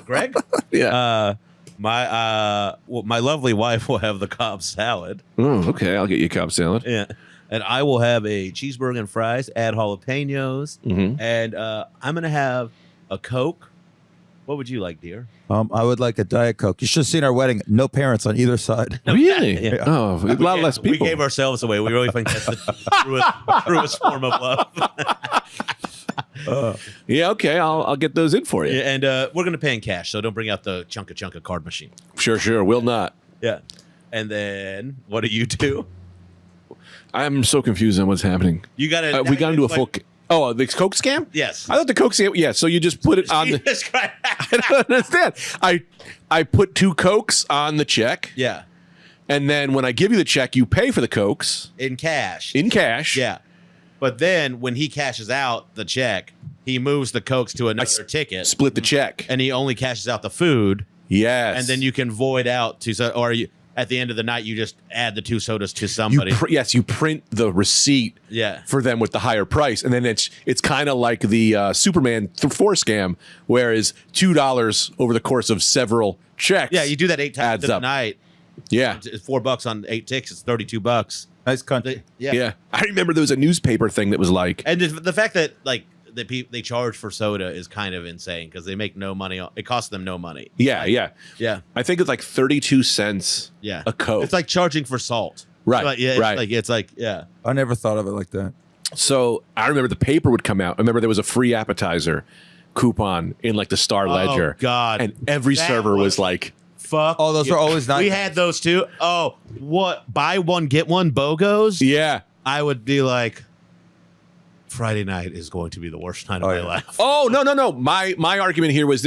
[SPEAKER 4] Greg.
[SPEAKER 2] Yeah.
[SPEAKER 4] My lovely wife will have the Cobb salad.
[SPEAKER 2] Oh, okay. I'll get you a Cobb salad.
[SPEAKER 4] Yeah. And I will have a cheeseburger and fries, add jalapenos, and I'm gonna have a Coke. What would you like, dear?
[SPEAKER 3] I would like a Diet Coke. You should have seen our wedding. No parents on either side.
[SPEAKER 2] Really?
[SPEAKER 4] Yeah.
[SPEAKER 2] Oh, a lot less people.
[SPEAKER 4] We gave ourselves away. We really think that's the truest form of love.
[SPEAKER 2] Yeah, okay. I'll get those in for you.
[SPEAKER 4] Yeah, and we're gonna pay in cash, so don't bring out the chunka card machine.
[SPEAKER 2] Sure. Will not.
[SPEAKER 4] Yeah. And then what do you do?
[SPEAKER 2] I'm so confused on what's happening.
[SPEAKER 4] You gotta.
[SPEAKER 2] We got into a full. Oh, the Coke scam?
[SPEAKER 4] Yes.
[SPEAKER 2] I thought the Coke scam. Yeah. So you just put it on the.
[SPEAKER 4] Jesus Christ.
[SPEAKER 2] I don't understand. I put 2 Cokes on the check.
[SPEAKER 4] Yeah.
[SPEAKER 2] And then when I give you the check, you pay for the Cokes
[SPEAKER 4] In cash.
[SPEAKER 2] in cash.
[SPEAKER 4] Yeah. But then when he cashes out the check, he moves the Cokes to another ticket,
[SPEAKER 2] Split the check.
[SPEAKER 4] and he only cashes out the food,
[SPEAKER 2] Yes.
[SPEAKER 4] and then you can void out or you at the end of the night you just add the 2 sodas to somebody.
[SPEAKER 2] you print the receipt.
[SPEAKER 4] Yeah.
[SPEAKER 2] For them with the higher price, and then it's kind of like the Superman 4 scam, whereas $2 over the course of several checks.
[SPEAKER 4] Yeah, you do that 8 times
[SPEAKER 2] adds
[SPEAKER 4] in a
[SPEAKER 2] up.
[SPEAKER 4] night.
[SPEAKER 2] Yeah.
[SPEAKER 4] It's $4 on 8 tickets. It's $32.
[SPEAKER 3] Nice country.
[SPEAKER 2] Yeah. I remember there was a newspaper thing that was like,
[SPEAKER 4] And the fact that like they charge for soda is kind of insane because they make no money. It costs them no money.
[SPEAKER 2] yeah.
[SPEAKER 4] Yeah.
[SPEAKER 2] I think it's like 32 cents
[SPEAKER 4] Yeah.
[SPEAKER 2] a Coke.
[SPEAKER 4] It's like charging for salt.
[SPEAKER 2] Right,
[SPEAKER 4] But yeah.
[SPEAKER 2] right.
[SPEAKER 4] It's like
[SPEAKER 3] I never thought of it like that.
[SPEAKER 2] So I remember the paper would come out. I remember there was a free appetizer coupon in like the Star Ledger.
[SPEAKER 4] God.
[SPEAKER 2] And every
[SPEAKER 4] That
[SPEAKER 2] server was
[SPEAKER 4] was-
[SPEAKER 2] like,
[SPEAKER 4] fuck.
[SPEAKER 3] Oh, those
[SPEAKER 4] you.
[SPEAKER 3] were always nice.
[SPEAKER 4] We had those too. Oh, what? Buy one, get one BOGOs?
[SPEAKER 2] yeah.
[SPEAKER 4] I would be like, Friday night is going to be the worst night of my life.
[SPEAKER 2] Oh, no. My argument here was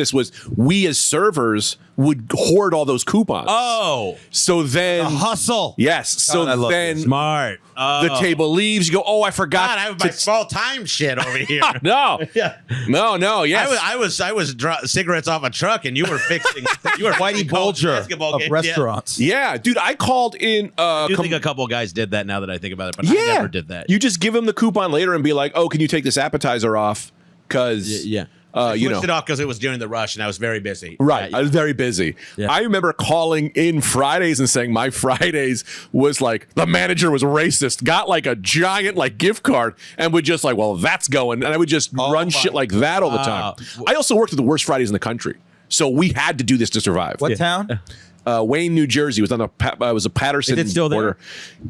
[SPEAKER 2] we as servers would hoard all those coupons.
[SPEAKER 4] Oh,
[SPEAKER 2] So then
[SPEAKER 4] hustle.
[SPEAKER 2] yes. So
[SPEAKER 3] God, I love
[SPEAKER 2] then
[SPEAKER 4] Smart.
[SPEAKER 2] the table leaves. You go, oh, I forgot.
[SPEAKER 4] God, I have my small time shit over here.
[SPEAKER 2] No.
[SPEAKER 4] Yeah.
[SPEAKER 2] No. Yes.
[SPEAKER 4] I was cigarettes off a truck, and you were fixing. You were
[SPEAKER 3] Whitey
[SPEAKER 4] fixing college
[SPEAKER 3] Bulger
[SPEAKER 4] basketball
[SPEAKER 3] of
[SPEAKER 4] games.
[SPEAKER 3] restaurants.
[SPEAKER 2] Yeah, dude. I called in.
[SPEAKER 4] I do think a couple of guys did that. Now that I think about it, but I
[SPEAKER 2] yeah,
[SPEAKER 4] never did that.
[SPEAKER 2] You just give them the coupon later and be like, oh, can you take this appetizer off? Because
[SPEAKER 4] Yeah.
[SPEAKER 2] You know,
[SPEAKER 4] Switched it off because it was during the rush and I was very busy.
[SPEAKER 2] right.
[SPEAKER 4] Yeah,
[SPEAKER 2] I was very busy.
[SPEAKER 4] Yeah.
[SPEAKER 2] I remember calling in Fridays and saying my Fridays was like the manager was racist, got like a giant like gift card and would just like, well, that's going. And I would just run shit like that all the time. I also worked at the worst Fridays in the country. So we had to do this to survive.
[SPEAKER 3] What town?
[SPEAKER 2] Wayne, New Jersey was on was a Patterson
[SPEAKER 4] Is it still there?
[SPEAKER 2] border.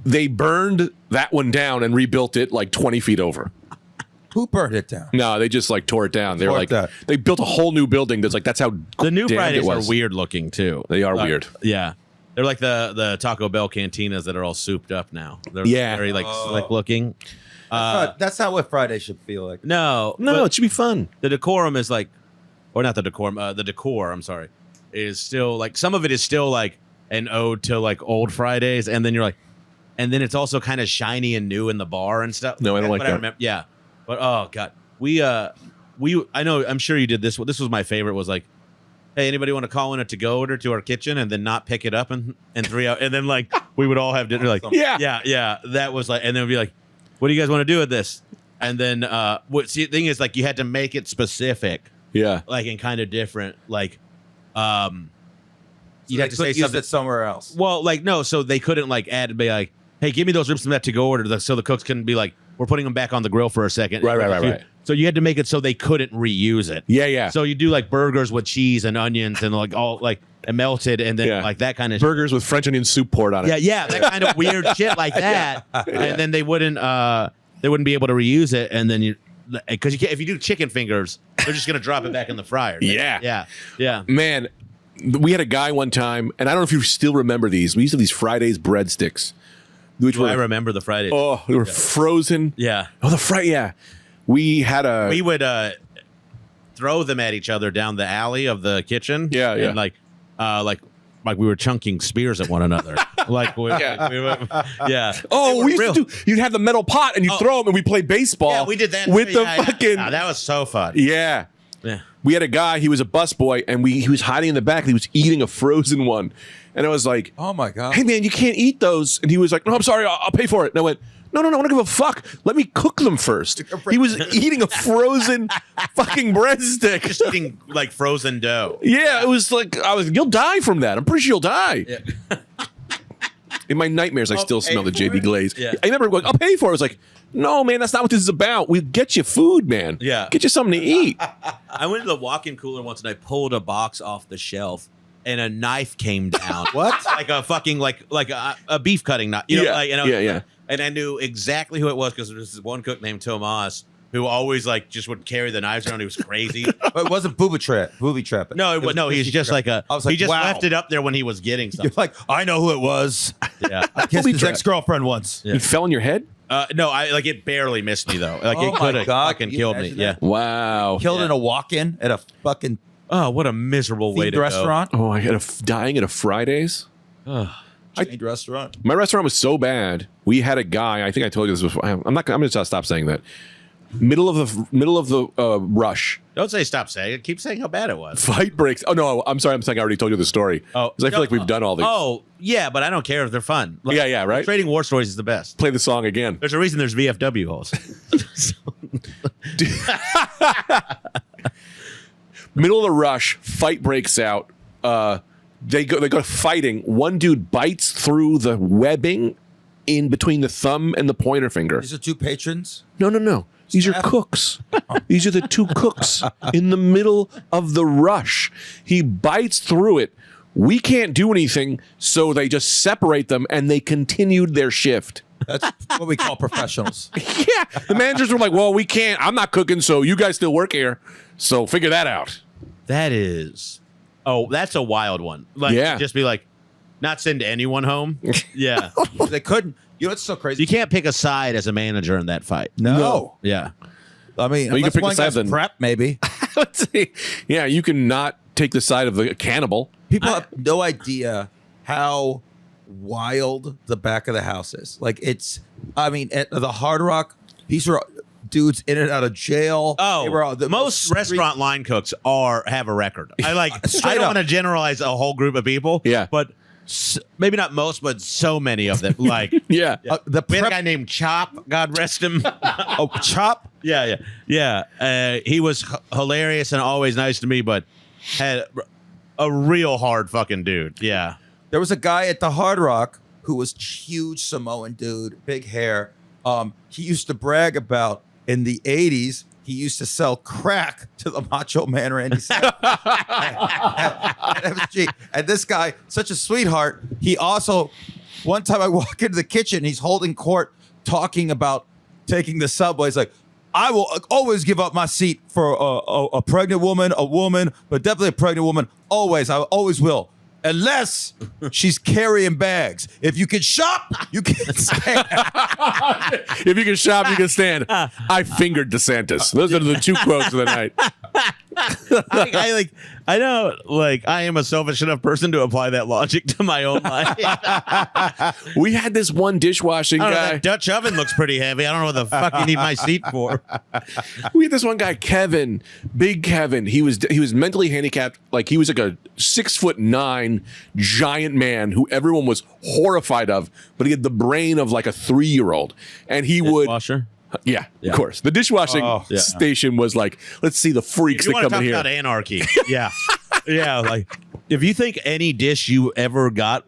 [SPEAKER 2] They burned that one down and rebuilt it like 20 feet over.
[SPEAKER 3] Who burned it down?
[SPEAKER 2] No, they just like tore it down. They were
[SPEAKER 3] Tore
[SPEAKER 2] like
[SPEAKER 3] it down.
[SPEAKER 2] they built a whole new building. That's how
[SPEAKER 4] The new
[SPEAKER 2] damned
[SPEAKER 4] Fridays
[SPEAKER 2] it
[SPEAKER 4] are
[SPEAKER 2] was.
[SPEAKER 4] weird looking too.
[SPEAKER 2] They are weird.
[SPEAKER 4] Yeah. They're like the Taco Bell cantinas that are all souped up now. They're
[SPEAKER 2] Yeah.
[SPEAKER 4] very like slick looking.
[SPEAKER 3] That's not what Friday should feel like.
[SPEAKER 4] No,
[SPEAKER 2] No,
[SPEAKER 4] but
[SPEAKER 2] it should be fun.
[SPEAKER 4] the decorum is like, or not the decorum. The decor. I'm sorry, is still like some of it is still like an ode to like old Fridays, and then you're like, and then it's also kind of shiny and new in the bar and stuff.
[SPEAKER 2] No, I don't
[SPEAKER 4] That's
[SPEAKER 2] like
[SPEAKER 4] what
[SPEAKER 2] that.
[SPEAKER 4] remember. Yeah, but oh god, we I know I'm sure you did this. This was my favorite. Was like, hey, anybody want to call in a to-go order to our kitchen and then not pick it up in 3 hours, and then like we would all have dinner like yeah. That was like, and then we'd be like, what do you guys want to do with this? And then the thing is like you had to make it specific.
[SPEAKER 2] Yeah.
[SPEAKER 4] Like and kind of different, like
[SPEAKER 3] You
[SPEAKER 4] you'd have
[SPEAKER 3] have
[SPEAKER 4] to
[SPEAKER 3] to
[SPEAKER 4] say
[SPEAKER 3] use
[SPEAKER 4] something.
[SPEAKER 3] it somewhere else.
[SPEAKER 4] Well, like no, so they couldn't like add and be like, hey, give me those ribs from that to go order, so the cooks couldn't be like, we're putting them back on the grill for a second.
[SPEAKER 2] Right.
[SPEAKER 4] So you had to make it so they couldn't reuse it.
[SPEAKER 2] Yeah.
[SPEAKER 4] So you do like burgers with cheese and onions and like all like and melted and then
[SPEAKER 2] Yeah.
[SPEAKER 4] like that kind of
[SPEAKER 2] Burgers with French onion soup poured on it.
[SPEAKER 4] yeah, that kind of weird shit like that. And then they wouldn't be able to reuse it, and then because you can't, if you do chicken fingers, they're just gonna drop it back in the fryer.
[SPEAKER 2] Yeah.
[SPEAKER 4] Yeah.
[SPEAKER 2] Man, we had a guy one time, and I don't know if you still remember these. We used to have these Fridays breadsticks, which
[SPEAKER 4] I
[SPEAKER 2] were
[SPEAKER 4] remember the Friday.
[SPEAKER 2] they were frozen.
[SPEAKER 4] Yeah.
[SPEAKER 2] Oh, yeah. We had a
[SPEAKER 4] We would throw them at each other down the alley of the kitchen.
[SPEAKER 2] Yeah.
[SPEAKER 4] And like we were chunking spears at one another. Like we were, yeah.
[SPEAKER 2] Oh,
[SPEAKER 4] They
[SPEAKER 2] we
[SPEAKER 4] were
[SPEAKER 2] used to do. You'd have the metal pot and you throw them, and we play baseball.
[SPEAKER 4] Yeah, we did that
[SPEAKER 2] with
[SPEAKER 4] too.
[SPEAKER 2] the
[SPEAKER 4] Yeah.
[SPEAKER 2] fucking.
[SPEAKER 4] Yeah, that was so fun.
[SPEAKER 2] Yeah.
[SPEAKER 4] Yeah.
[SPEAKER 2] We had a guy. He was a busboy, and he was hiding in the back. And he was eating a frozen one, and I was like,
[SPEAKER 3] Oh my god!
[SPEAKER 2] "Hey man, you can't eat those." And he was like, "No, I'm sorry. I'll pay for it." And I went, "No, I don't give a fuck. Let me cook them first." He was eating a frozen fucking breadstick.
[SPEAKER 4] Just eating like frozen dough.
[SPEAKER 2] Yeah, it was like you'll die from that. I'm pretty sure you'll die.
[SPEAKER 4] Yeah.
[SPEAKER 2] In my nightmares, I still smell the JB glaze.
[SPEAKER 4] Yeah.
[SPEAKER 2] I remember going, "I'll pay for it." I was like, "No, man, that's not what this is about. We get you food, man.
[SPEAKER 4] Yeah.
[SPEAKER 2] Get you something to eat."
[SPEAKER 4] I went to the walk-in cooler once and I pulled a box off the shelf and a knife came down.
[SPEAKER 3] What?
[SPEAKER 4] Like a fucking like a beef cutting knife. You know,
[SPEAKER 2] Yeah.
[SPEAKER 4] like, and I
[SPEAKER 2] Yeah.
[SPEAKER 4] And I knew exactly who it was because there was this one cook named Tomas who always like just would carry the knives around. He was crazy.
[SPEAKER 3] But it wasn't booby trap.
[SPEAKER 4] No, he's just like a.
[SPEAKER 3] I was like,
[SPEAKER 4] he just
[SPEAKER 3] wow.
[SPEAKER 4] left it up there when he was getting
[SPEAKER 3] You're
[SPEAKER 4] something.
[SPEAKER 3] like, I know who it was.
[SPEAKER 4] Yeah.
[SPEAKER 3] Kissed
[SPEAKER 2] Booby
[SPEAKER 3] his
[SPEAKER 2] trap.
[SPEAKER 3] ex-girlfriend once.
[SPEAKER 4] Yeah.
[SPEAKER 2] He fell on your head?
[SPEAKER 4] No, I like it barely missed me though. Like
[SPEAKER 3] Oh
[SPEAKER 4] it
[SPEAKER 3] my
[SPEAKER 4] could have
[SPEAKER 3] God,
[SPEAKER 4] fucking
[SPEAKER 3] can you
[SPEAKER 4] killed me.
[SPEAKER 3] imagine
[SPEAKER 4] Yeah.
[SPEAKER 3] that?
[SPEAKER 2] Wow.
[SPEAKER 3] Killed
[SPEAKER 4] Yeah.
[SPEAKER 3] in a walk-in at a fucking
[SPEAKER 4] Oh, what a miserable way
[SPEAKER 3] themed
[SPEAKER 4] to go.
[SPEAKER 3] restaurant.
[SPEAKER 2] Oh, I had dying at a Fridays.
[SPEAKER 3] Chained restaurant.
[SPEAKER 2] My restaurant was so bad. We had a guy. I think I told you this before. I'm going to stop saying that. Middle of the rush.
[SPEAKER 4] Don't say stop saying it. Keep saying how bad it was.
[SPEAKER 2] Fight breaks. Oh no, I'm sorry. I'm saying I already told you the story.
[SPEAKER 4] Oh,
[SPEAKER 2] because I feel like we've done all these.
[SPEAKER 4] Oh, yeah, but I don't care if they're fun. Like,
[SPEAKER 2] Yeah, right?
[SPEAKER 4] Trading war stories is the best.
[SPEAKER 2] Play the song again.
[SPEAKER 4] There's a reason there's VFW holes.
[SPEAKER 2] Middle of the rush. Fight breaks out. They go fighting. One dude bites through the webbing in between the thumb and the pointer finger.
[SPEAKER 3] These are two patrons.
[SPEAKER 2] No. These are cooks. These are the two cooks in the middle of the rush. He bites through it. We can't do anything, so they just separate them and they continued their shift.
[SPEAKER 3] That's what we call professionals.
[SPEAKER 2] Yeah. The managers were like, well, we can't. I'm not cooking, so you guys still work here. So figure that out.
[SPEAKER 4] That is. Oh, that's a wild one. Like,
[SPEAKER 2] Yeah.
[SPEAKER 4] just be like, not send anyone home. Yeah.
[SPEAKER 3] They couldn't. You know what's so crazy?
[SPEAKER 4] You can't pick a side as a manager in that fight.
[SPEAKER 3] No.
[SPEAKER 4] Yeah.
[SPEAKER 3] I mean,
[SPEAKER 2] Well, you can
[SPEAKER 3] unless
[SPEAKER 2] pick a
[SPEAKER 3] one
[SPEAKER 2] side
[SPEAKER 3] guy's
[SPEAKER 2] then.
[SPEAKER 3] prep, maybe.
[SPEAKER 2] Let's see. Yeah, you can not take the side of the cannibal.
[SPEAKER 3] People have no idea how wild the back of the house is. Like it's, I mean, at the Hard Rock, these were dudes in and out of jail.
[SPEAKER 4] Oh,
[SPEAKER 3] They were all- the
[SPEAKER 4] most
[SPEAKER 3] street-
[SPEAKER 4] restaurant line cooks have a record. I
[SPEAKER 3] Straight
[SPEAKER 4] don't
[SPEAKER 3] up.
[SPEAKER 4] want to generalize a whole group of people.
[SPEAKER 2] Yeah.
[SPEAKER 4] But maybe not most, but so many of them. Like,
[SPEAKER 2] Yeah.
[SPEAKER 4] we had a guy named Chop, God rest him.
[SPEAKER 3] Oh, Chop.
[SPEAKER 4] Yeah. He was hilarious and always nice to me, but had a real hard fucking dude. Yeah.
[SPEAKER 3] There was a guy at the Hard Rock who was huge Samoan dude, big hair. He used to brag about in the 80s, he used to sell crack to the Macho Man Randy Savage. at MSG. And this guy, such a sweetheart, he also, one time I walk into the kitchen, he's holding court talking about taking the subway. He's like, I will always give up my seat for a pregnant woman, but definitely a pregnant woman. Always, I always will. Unless she's carrying bags. If you can shop, you can stand.
[SPEAKER 2] If you can shop, you can stand. I fingered DeSantis. Those are the two quotes of the night.
[SPEAKER 4] I know, like, I am a selfish enough person to apply that logic to my own life.
[SPEAKER 2] We had this one dishwashing
[SPEAKER 4] I don't know,
[SPEAKER 2] guy.
[SPEAKER 4] that Dutch oven looks pretty heavy. I don't know what the fuck you need my seat for.
[SPEAKER 2] We had this one guy, Kevin, big Kevin. He was mentally handicapped. Like, he was like a 6'9" giant man who everyone was horrified of, but he had the brain of like a 3-year-old. And he would.
[SPEAKER 4] Washer.
[SPEAKER 2] Yeah, of course. The dishwashing station was like, let's see the freaks
[SPEAKER 4] You
[SPEAKER 2] that
[SPEAKER 4] want to
[SPEAKER 2] come in
[SPEAKER 4] talk
[SPEAKER 2] here.
[SPEAKER 4] about anarchy? Yeah, yeah. Like, if you think any dish you ever got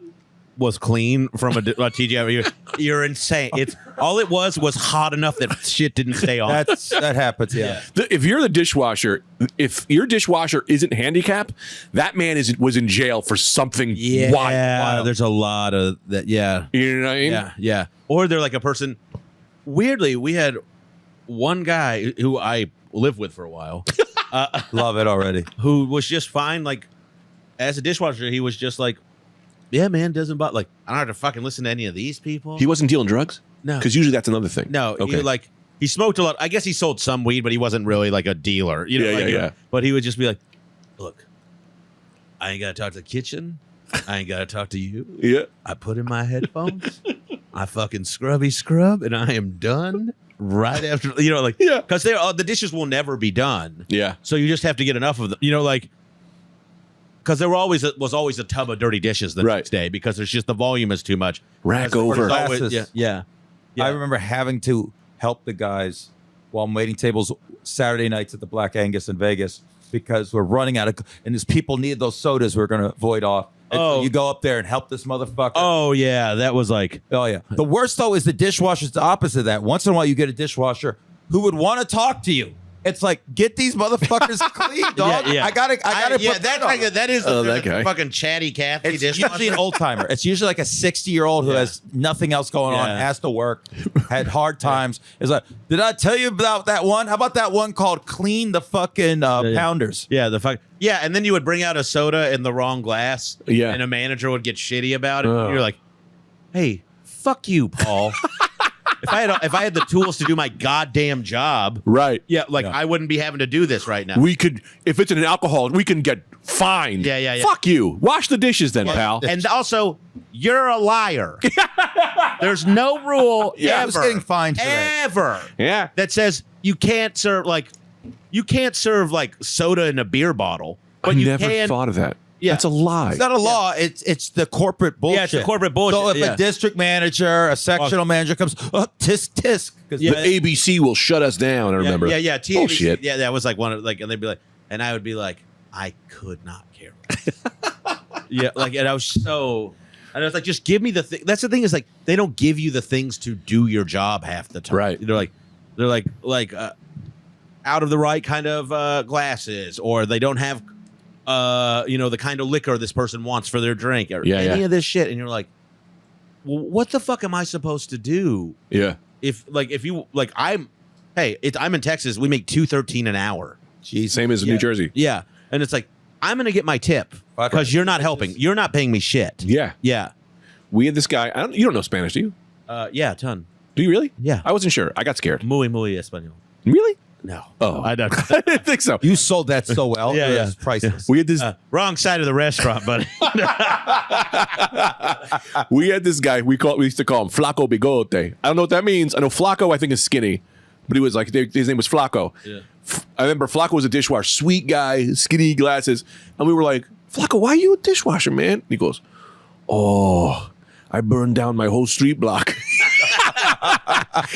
[SPEAKER 4] was clean from a TGI, you're insane. It's all it was hot enough that shit didn't stay on.
[SPEAKER 3] That happens, yeah.
[SPEAKER 2] If you're the dishwasher, if your dishwasher isn't handicapped, that man was in jail for something wild.
[SPEAKER 4] There's a lot of that. Yeah,
[SPEAKER 2] You know what I mean?
[SPEAKER 4] yeah. Or they're like a person. Weirdly, we had one guy who I lived with for a while.
[SPEAKER 3] Love it already.
[SPEAKER 4] Who was just fine. Like, as a dishwasher, he was just like, yeah, man, doesn't bother. Like, I don't have to fucking listen to any of these people.
[SPEAKER 2] He wasn't dealing drugs?
[SPEAKER 4] No.
[SPEAKER 2] Because usually that's another thing.
[SPEAKER 4] No,
[SPEAKER 2] Okay.
[SPEAKER 4] he smoked a lot. I guess he sold some weed, but he wasn't really like a dealer. You know,
[SPEAKER 2] Yeah.
[SPEAKER 4] But he would just be like, look, I ain't got to talk to the kitchen. I ain't got to talk to you.
[SPEAKER 2] Yeah.
[SPEAKER 4] I put in my headphones. I fucking scrub, and I am done right after,
[SPEAKER 2] Yeah.
[SPEAKER 4] because the dishes will never be done.
[SPEAKER 2] Yeah.
[SPEAKER 4] So you just have to get enough of them, because there was always a tub of dirty dishes the next day because there's just the volume is too much.
[SPEAKER 2] Rack
[SPEAKER 4] Because
[SPEAKER 2] over.
[SPEAKER 4] there's always-
[SPEAKER 3] Glasses.
[SPEAKER 4] yeah.
[SPEAKER 3] I remember having to help the guys while I'm waiting tables Saturday nights at the Black Angus in Vegas because we're running out of, and these people needed those sodas we're going to void off. And so you go up there and help this motherfucker.
[SPEAKER 4] Oh yeah, that was like.
[SPEAKER 3] Oh, yeah. The worst, though, is the dishwasher's the opposite of that. Once in a while, you get a dishwasher who would want to talk to you. It's like, get these motherfuckers clean, dog.
[SPEAKER 4] Yeah.
[SPEAKER 3] I gotta
[SPEAKER 4] Yeah,
[SPEAKER 3] put
[SPEAKER 4] that's
[SPEAKER 3] on.
[SPEAKER 4] like that is
[SPEAKER 2] Oh,
[SPEAKER 4] the
[SPEAKER 2] that guy.
[SPEAKER 4] fucking chatty Cathy
[SPEAKER 3] It's
[SPEAKER 4] dishwasher.
[SPEAKER 3] usually an old timer. It's usually like a 60-year-old who has nothing else going on,
[SPEAKER 4] Yeah.
[SPEAKER 3] has to work, had hard times. It's like, did I tell you about that one? How about that one called Clean the fucking Pounders?
[SPEAKER 4] Yeah, and then you would bring out a soda in the wrong glass.
[SPEAKER 2] Yeah.
[SPEAKER 4] And a manager would get shitty about it.
[SPEAKER 2] Oh.
[SPEAKER 4] And you're like, hey, fuck you, Paul. If I had the tools to do my goddamn job,
[SPEAKER 2] Right.
[SPEAKER 4] I wouldn't be having to do this right now.
[SPEAKER 2] We could, if it's an alcohol, we can get fined.
[SPEAKER 4] Yeah.
[SPEAKER 2] Fuck you. Wash the dishes then, pal.
[SPEAKER 4] And also, you're a liar. There's no rule
[SPEAKER 3] I was
[SPEAKER 4] ever,
[SPEAKER 3] getting fined for that.
[SPEAKER 4] ever
[SPEAKER 2] Yeah.
[SPEAKER 4] that says you can't serve soda in a beer bottle, but
[SPEAKER 2] I
[SPEAKER 4] you
[SPEAKER 2] never
[SPEAKER 4] can.
[SPEAKER 2] thought of that.
[SPEAKER 4] Yeah.
[SPEAKER 2] That's a lie.
[SPEAKER 3] It's not a law. It's the corporate bullshit.
[SPEAKER 4] Yeah, it's the corporate bullshit.
[SPEAKER 3] So if
[SPEAKER 4] Yeah.
[SPEAKER 3] a district manager, a sectional manager comes, tisk.
[SPEAKER 2] The ABC will shut us down, I remember.
[SPEAKER 4] Yeah.
[SPEAKER 2] Bullshit.
[SPEAKER 4] Yeah, that was like one of and they'd be like, and I would be like, I could not care less. And I was so, and I was like, just give me the thing. That's the thing is like, they don't give you the things to do your job half the time.
[SPEAKER 2] Right.
[SPEAKER 4] They're like out of the right kind of glasses, or they don't have, the kind of liquor this person wants for their drink, or any of this shit. And you're like, well, what the fuck am I supposed to do?
[SPEAKER 2] Yeah.
[SPEAKER 4] I'm in Texas. We make $2.13 an hour.
[SPEAKER 2] Same as New Jersey.
[SPEAKER 4] Yeah, and it's like I'm gonna get my tip because you're not helping. You're not paying me shit.
[SPEAKER 2] Yeah.
[SPEAKER 4] Yeah.
[SPEAKER 2] We had this guy. You don't know Spanish, do you?
[SPEAKER 4] Yeah, a ton.
[SPEAKER 2] Do you really?
[SPEAKER 4] Yeah.
[SPEAKER 2] I wasn't sure. I got scared.
[SPEAKER 4] Muy español.
[SPEAKER 2] Really?
[SPEAKER 4] No.
[SPEAKER 2] Oh,
[SPEAKER 4] I don't.
[SPEAKER 2] I didn't think so.
[SPEAKER 3] You sold that so well.
[SPEAKER 4] Yeah.
[SPEAKER 3] It's priceless.
[SPEAKER 2] We had this.
[SPEAKER 4] Wrong side of the restaurant, buddy.
[SPEAKER 2] We had this guy. We used to call him Flaco Bigote. I don't know what that means. I know Flaco, I think, is skinny, but he was like, his name was Flaco.
[SPEAKER 4] Yeah.
[SPEAKER 2] I remember Flaco was a dishwasher, sweet guy, skinny glasses, and we were like, Flaco, why are you a dishwasher, man? And he goes, Oh, I burned down my whole street block.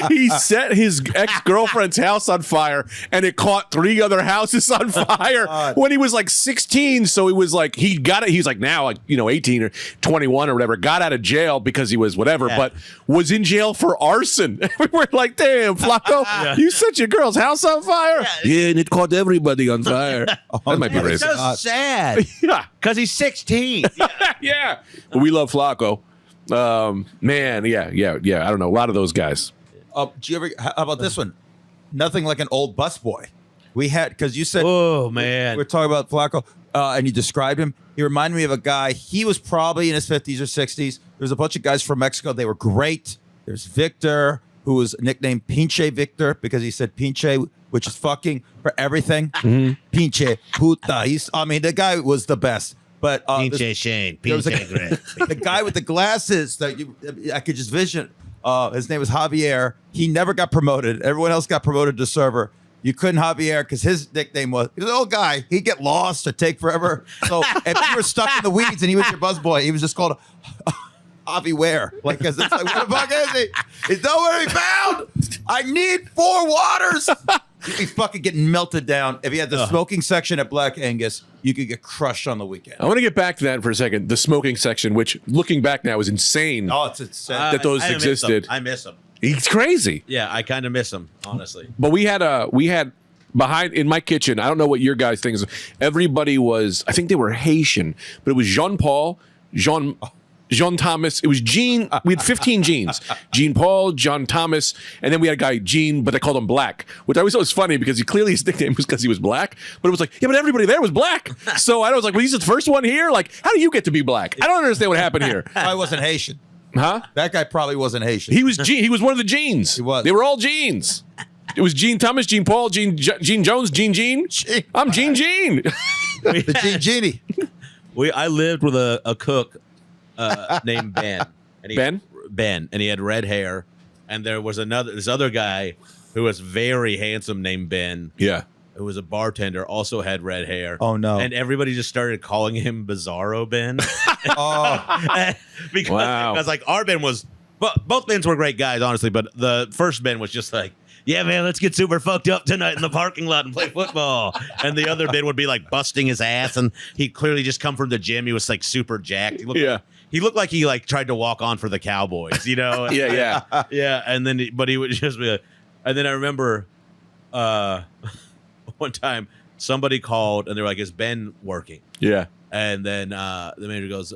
[SPEAKER 2] He set his ex-girlfriend's house on fire, and it caught 3 other houses on fire when he was like 16. So he was like, he got it. He's like now, like, 18 or 21 or whatever, got out of jail because he was whatever, but was in jail for arson. We were like, damn, Flacco, you set your girl's house on fire? Yeah, and it caught everybody on fire. That might be
[SPEAKER 5] It's
[SPEAKER 2] racist.
[SPEAKER 5] so sad.
[SPEAKER 2] Yeah.
[SPEAKER 5] Because he's 16.
[SPEAKER 2] Yeah. But we love Flacco. Man, yeah. I don't know. A lot of those guys.
[SPEAKER 3] Do you ever? How about this one? Nothing like an old busboy. We had, because you said,
[SPEAKER 4] Oh, man.
[SPEAKER 3] we're talking about Flacco, and you described him. He reminded me of a guy. He was probably in his 50s or 60s. There's a bunch of guys from Mexico. They were great. There's Victor, who was nicknamed Pinche Victor because he said pinche, which is fucking for everything. Pinche puta. The guy was the best. But
[SPEAKER 5] Pinche Shane.
[SPEAKER 3] there was a-
[SPEAKER 5] Pinche Greg.
[SPEAKER 3] the guy with the glasses that I could just vision. His name was Javier. He never got promoted. Everyone else got promoted to server. You couldn't Javier because his nickname was, he was an old guy. He'd get lost or take forever. So if you were stuck in the weeds and he was your busboy, he was just called Javier. Like, cause it's like, what the fuck is he? He's nowhere to be found. I need 4 waters. You'd be fucking getting melted down. If you had the smoking section at Black Angus, you could get crushed on the weekend.
[SPEAKER 2] I want to get back to that for a second. The smoking section, which looking back now is insane.
[SPEAKER 3] Oh, it's sad.
[SPEAKER 2] That those
[SPEAKER 4] I miss
[SPEAKER 2] existed.
[SPEAKER 4] him. I miss him.
[SPEAKER 2] He's crazy.
[SPEAKER 4] Yeah, I kind of miss him, honestly.
[SPEAKER 2] But we had behind in my kitchen. I don't know what your guys think is. Everybody was, I think they were Haitian, but it was Jean Paul, Jean Thomas. It was Jean. We had 15 Jeans. Jean Paul, John Thomas, and then we had a guy Jean, but they called him Black, which I always thought was funny because his nickname was because he was black. But it was like, yeah, but everybody there was black. So I was like, well, he's the first one here. Like, how do you get to be black? I don't understand what happened here.
[SPEAKER 3] I wasn't Haitian.
[SPEAKER 2] Huh?
[SPEAKER 3] That guy probably wasn't Haitian.
[SPEAKER 2] He was He was one of the Jeans.
[SPEAKER 3] He was.
[SPEAKER 2] They were all Jeans. It was Gene Thomas, Gene Paul, Gene Jones, Gene. I'm Gene.
[SPEAKER 3] The Genie.
[SPEAKER 4] I lived with a cook named Ben. And Ben, and he had red hair. And there was this other guy who was very handsome named Ben.
[SPEAKER 2] Yeah.
[SPEAKER 4] Who was a bartender, also had red hair.
[SPEAKER 3] Oh, no.
[SPEAKER 4] And everybody just started calling him Bizarro Ben.
[SPEAKER 3] Oh,
[SPEAKER 4] because like our Ben was, both Bens were great guys, honestly, but the first Ben was just like, yeah, man, let's get super fucked up tonight in the parking lot and play football. And the other Ben would be like busting his ass, and he'd clearly just come from the gym. He was like super jacked. He looked like he like tried to walk on for the Cowboys,
[SPEAKER 2] Yeah.
[SPEAKER 4] yeah. And then, but he would just be like, and then I remember one time somebody called and they're like, is Ben working?
[SPEAKER 2] Yeah.
[SPEAKER 4] And then the manager goes,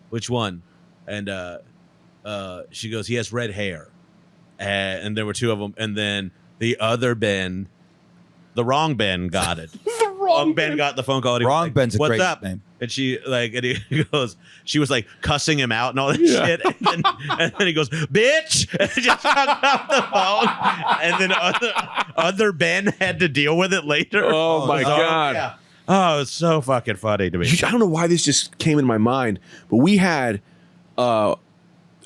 [SPEAKER 4] which one? And she goes, he has red hair. And there were 2 of them. And then the other Ben, the wrong Ben got it. The wrong Ben got the phone call. And he was
[SPEAKER 3] Wrong
[SPEAKER 4] like,
[SPEAKER 3] Ben's a
[SPEAKER 4] what's
[SPEAKER 3] great
[SPEAKER 4] up?
[SPEAKER 3] name.
[SPEAKER 4] And she and he goes, she was like cussing him out and all that shit. And then he goes, bitch, and just hung up the phone. And then other Ben had to deal with it later.
[SPEAKER 2] Oh my God.
[SPEAKER 4] Yeah. Oh, it's so fucking funny to me.
[SPEAKER 2] I don't know why this just came in my mind, but we had all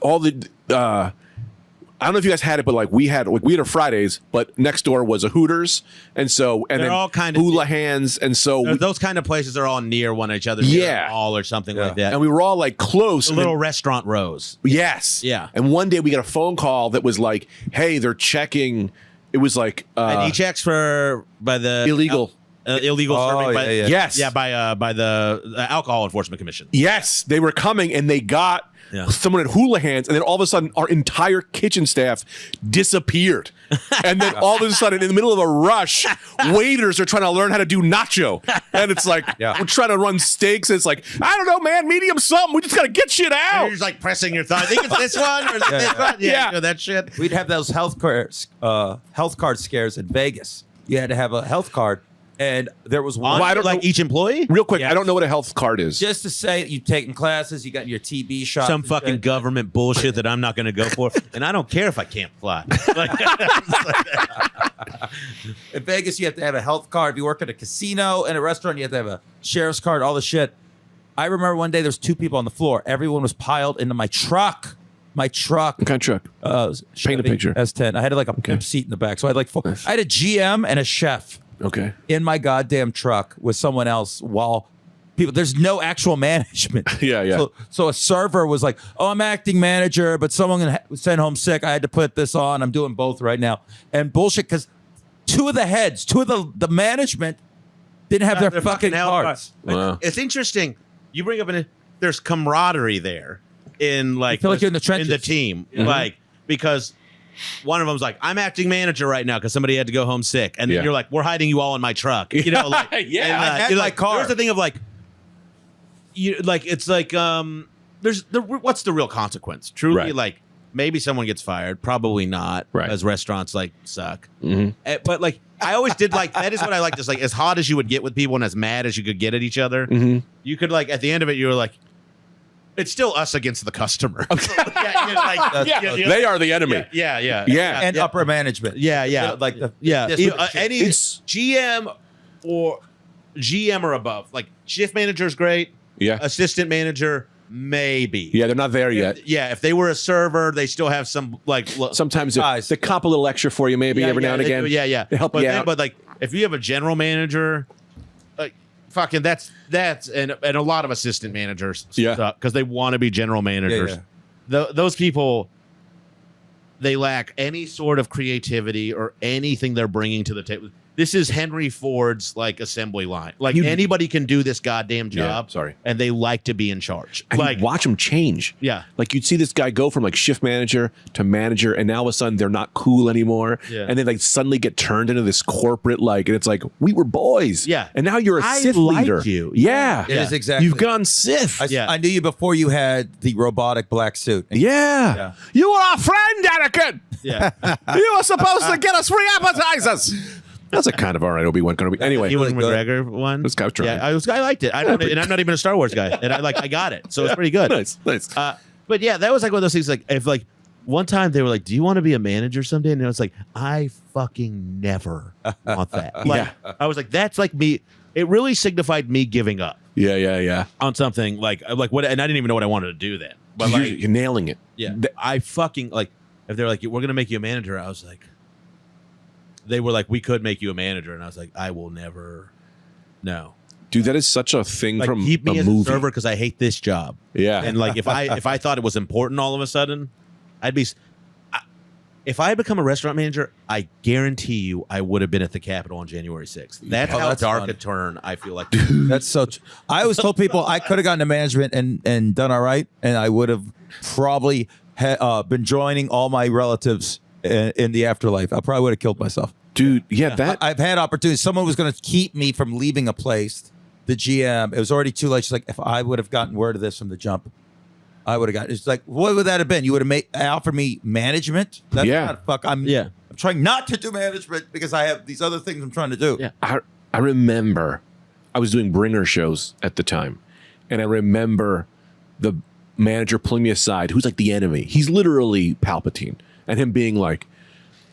[SPEAKER 2] the I don't know if you guys had it, but we had a Fridays, but next door was a Hooters, and
[SPEAKER 4] They're
[SPEAKER 2] then
[SPEAKER 4] all kind of
[SPEAKER 2] hula hands, and so
[SPEAKER 4] those kind of places are all near one each other,
[SPEAKER 2] Yeah.
[SPEAKER 4] all or something like that.
[SPEAKER 2] and we were all like close.
[SPEAKER 4] The little restaurant rows.
[SPEAKER 2] Yes.
[SPEAKER 4] Yeah.
[SPEAKER 2] And one day we got a phone call that was like, hey, they're checking. It was like
[SPEAKER 4] And he checks by the
[SPEAKER 2] illegal.
[SPEAKER 4] illegal serving. By,
[SPEAKER 3] yeah.
[SPEAKER 2] Yes.
[SPEAKER 4] Yeah, by the Alcohol Enforcement Commission.
[SPEAKER 2] Yes, they were coming and they got someone at hula hands, and then all of a sudden our entire kitchen staff disappeared. And then all of a sudden, in the middle of a rush, waiters are trying to learn how to do nacho. And it's like, we're trying to run steaks. And it's like, I don't know, man, medium something. We just got to get shit
[SPEAKER 4] And
[SPEAKER 2] out.
[SPEAKER 4] you're just like pressing your thumb. I think it's this one or this one.
[SPEAKER 2] Yeah.
[SPEAKER 4] You know, that shit.
[SPEAKER 3] We'd have those health card scares in Vegas. You had to have a health card, and there was one.
[SPEAKER 2] Well, I don't
[SPEAKER 4] like
[SPEAKER 2] know-
[SPEAKER 4] each employee?
[SPEAKER 2] Real quick, I don't know what a health card is.
[SPEAKER 3] Just to say you've taken classes, you got your TB shot.
[SPEAKER 4] Some fucking government bullshit that I'm not going to go for. And I don't care if I can't fly.
[SPEAKER 3] In Vegas, you have to have a health card. If you work at a casino and a restaurant, you have to have a sheriff's card, all the shit. I remember one day there was 2 people on the floor. Everyone was piled into my truck. My truck.
[SPEAKER 2] What kind of truck?
[SPEAKER 3] Paint
[SPEAKER 2] a picture.
[SPEAKER 3] S10. I had like a pimp seat in the back. So I had like 4. I had a GM and a chef
[SPEAKER 2] Okay.
[SPEAKER 3] in my goddamn truck with someone else while people. There's no actual management.
[SPEAKER 2] Yeah.
[SPEAKER 3] So a server was like, "Oh, I'm acting manager, but someone sent home sick. I had to put this on. I'm doing both right now." And bullshit, because two of the management didn't have their fucking cards.
[SPEAKER 2] Wow.
[SPEAKER 4] It's interesting. You bring up there's camaraderie there in like
[SPEAKER 3] I feel like you're in the trenches.
[SPEAKER 4] in the team, like because one of them's like, I'm acting manager right now because somebody had to go home sick, and then you're like, we're hiding you all in my truck, you know, like
[SPEAKER 3] I
[SPEAKER 4] and,
[SPEAKER 3] had
[SPEAKER 4] you're
[SPEAKER 3] my
[SPEAKER 4] like,
[SPEAKER 3] car.
[SPEAKER 4] There's the thing of like, you like it's like what's the real consequence? Truly,
[SPEAKER 2] Right.
[SPEAKER 4] like maybe someone gets fired, probably not,
[SPEAKER 2] Right.
[SPEAKER 4] as restaurants like suck, but like. I always did like that is what I like. Just like as hot as you would get with people and as mad as you could get at each other, you could like at the end of it, you were like, it's still us against the customer.
[SPEAKER 2] They are the enemy.
[SPEAKER 4] Yeah.
[SPEAKER 3] And upper management.
[SPEAKER 4] Yeah.
[SPEAKER 3] Like the
[SPEAKER 4] Any GM or above, like shift manager is great.
[SPEAKER 2] Yeah.
[SPEAKER 4] Assistant manager, maybe.
[SPEAKER 2] Yeah, they're not there yet.
[SPEAKER 4] If they were a server, they still have some like
[SPEAKER 2] Sometimes
[SPEAKER 3] Guys.
[SPEAKER 2] they comp a little extra for you, maybe every now and again. To help you out.
[SPEAKER 4] But like, if you have a general manager, like fucking that's and a lot of assistant managers, because they want to be general managers. Those people, they lack any sort of creativity or anything they're bringing to the table. This is Henry Ford's like assembly line. Like anybody can do this goddamn job. And they like to be in charge.
[SPEAKER 2] And
[SPEAKER 4] like
[SPEAKER 2] you'd watch them change.
[SPEAKER 4] Yeah.
[SPEAKER 2] Like you'd see this guy go from like shift manager to manager, and now all of a sudden they're not cool anymore.
[SPEAKER 4] Yeah.
[SPEAKER 2] And they like suddenly get turned into this corporate like, and it's like, we were boys.
[SPEAKER 4] Yeah.
[SPEAKER 2] And now you're a
[SPEAKER 4] I
[SPEAKER 2] Sith
[SPEAKER 4] liked
[SPEAKER 2] leader.
[SPEAKER 4] you.
[SPEAKER 2] Yeah.
[SPEAKER 3] It is exactly.
[SPEAKER 2] You've gone Sith.
[SPEAKER 3] I knew you before you had the robotic black suit.
[SPEAKER 2] Yeah. You were our friend, Anakin.
[SPEAKER 4] Yeah.
[SPEAKER 2] You were supposed to get us free appetizers. That's a kind of all right Obi-Wan Kenobi. Anyway,
[SPEAKER 4] Ewan McGregor one.
[SPEAKER 2] This guy was trying.
[SPEAKER 4] Yeah, I liked it. And I'm not even a Star Wars guy, and I got it, so it's pretty good.
[SPEAKER 2] Nice.
[SPEAKER 4] But yeah, that was like one of those things. Like if like one time they were like, "Do you want to be a manager someday?" And I was like, "I fucking never want that." Like I was like, "That's like me." It really signified me giving up
[SPEAKER 2] Yeah.
[SPEAKER 4] on something like what, and I didn't even know what I wanted to do then. But like,
[SPEAKER 2] You're nailing it.
[SPEAKER 4] yeah, I fucking like if they're like, "We're gonna make you a manager," I was like. They were like, we could make you a manager, and I was like, I will never. No,
[SPEAKER 2] Dude, that is such a thing
[SPEAKER 4] like
[SPEAKER 2] from
[SPEAKER 4] keep me
[SPEAKER 2] a
[SPEAKER 4] as
[SPEAKER 2] movie.
[SPEAKER 4] a server because I hate this job.
[SPEAKER 2] Yeah.
[SPEAKER 4] And like if I thought it was important all of a sudden, I'd be. If I had become a restaurant manager, I guarantee you I would have been at the Capitol on January 6th. That's how
[SPEAKER 3] that's
[SPEAKER 4] dark
[SPEAKER 3] fun.
[SPEAKER 4] a turn I feel like.
[SPEAKER 3] That's so. I always told people I could have gotten to management and done all right, and I would have probably been joining all my relatives in the afterlife. I probably would have killed myself.
[SPEAKER 2] Dude, that
[SPEAKER 3] I've had opportunities. Someone was going to keep me from leaving a place. The GM, it was already too late. She's like, if I would have gotten word of this from the jump, I would have gotten. It's like, what would that have been? You would have offered me management. That's not fuck. I'm trying not to do management because I have these other things I'm trying to do.
[SPEAKER 4] Yeah.
[SPEAKER 2] I remember I was doing bringer shows at the time, and I remember the manager pulling me aside, who's like the enemy. He's literally Palpatine, and him being like,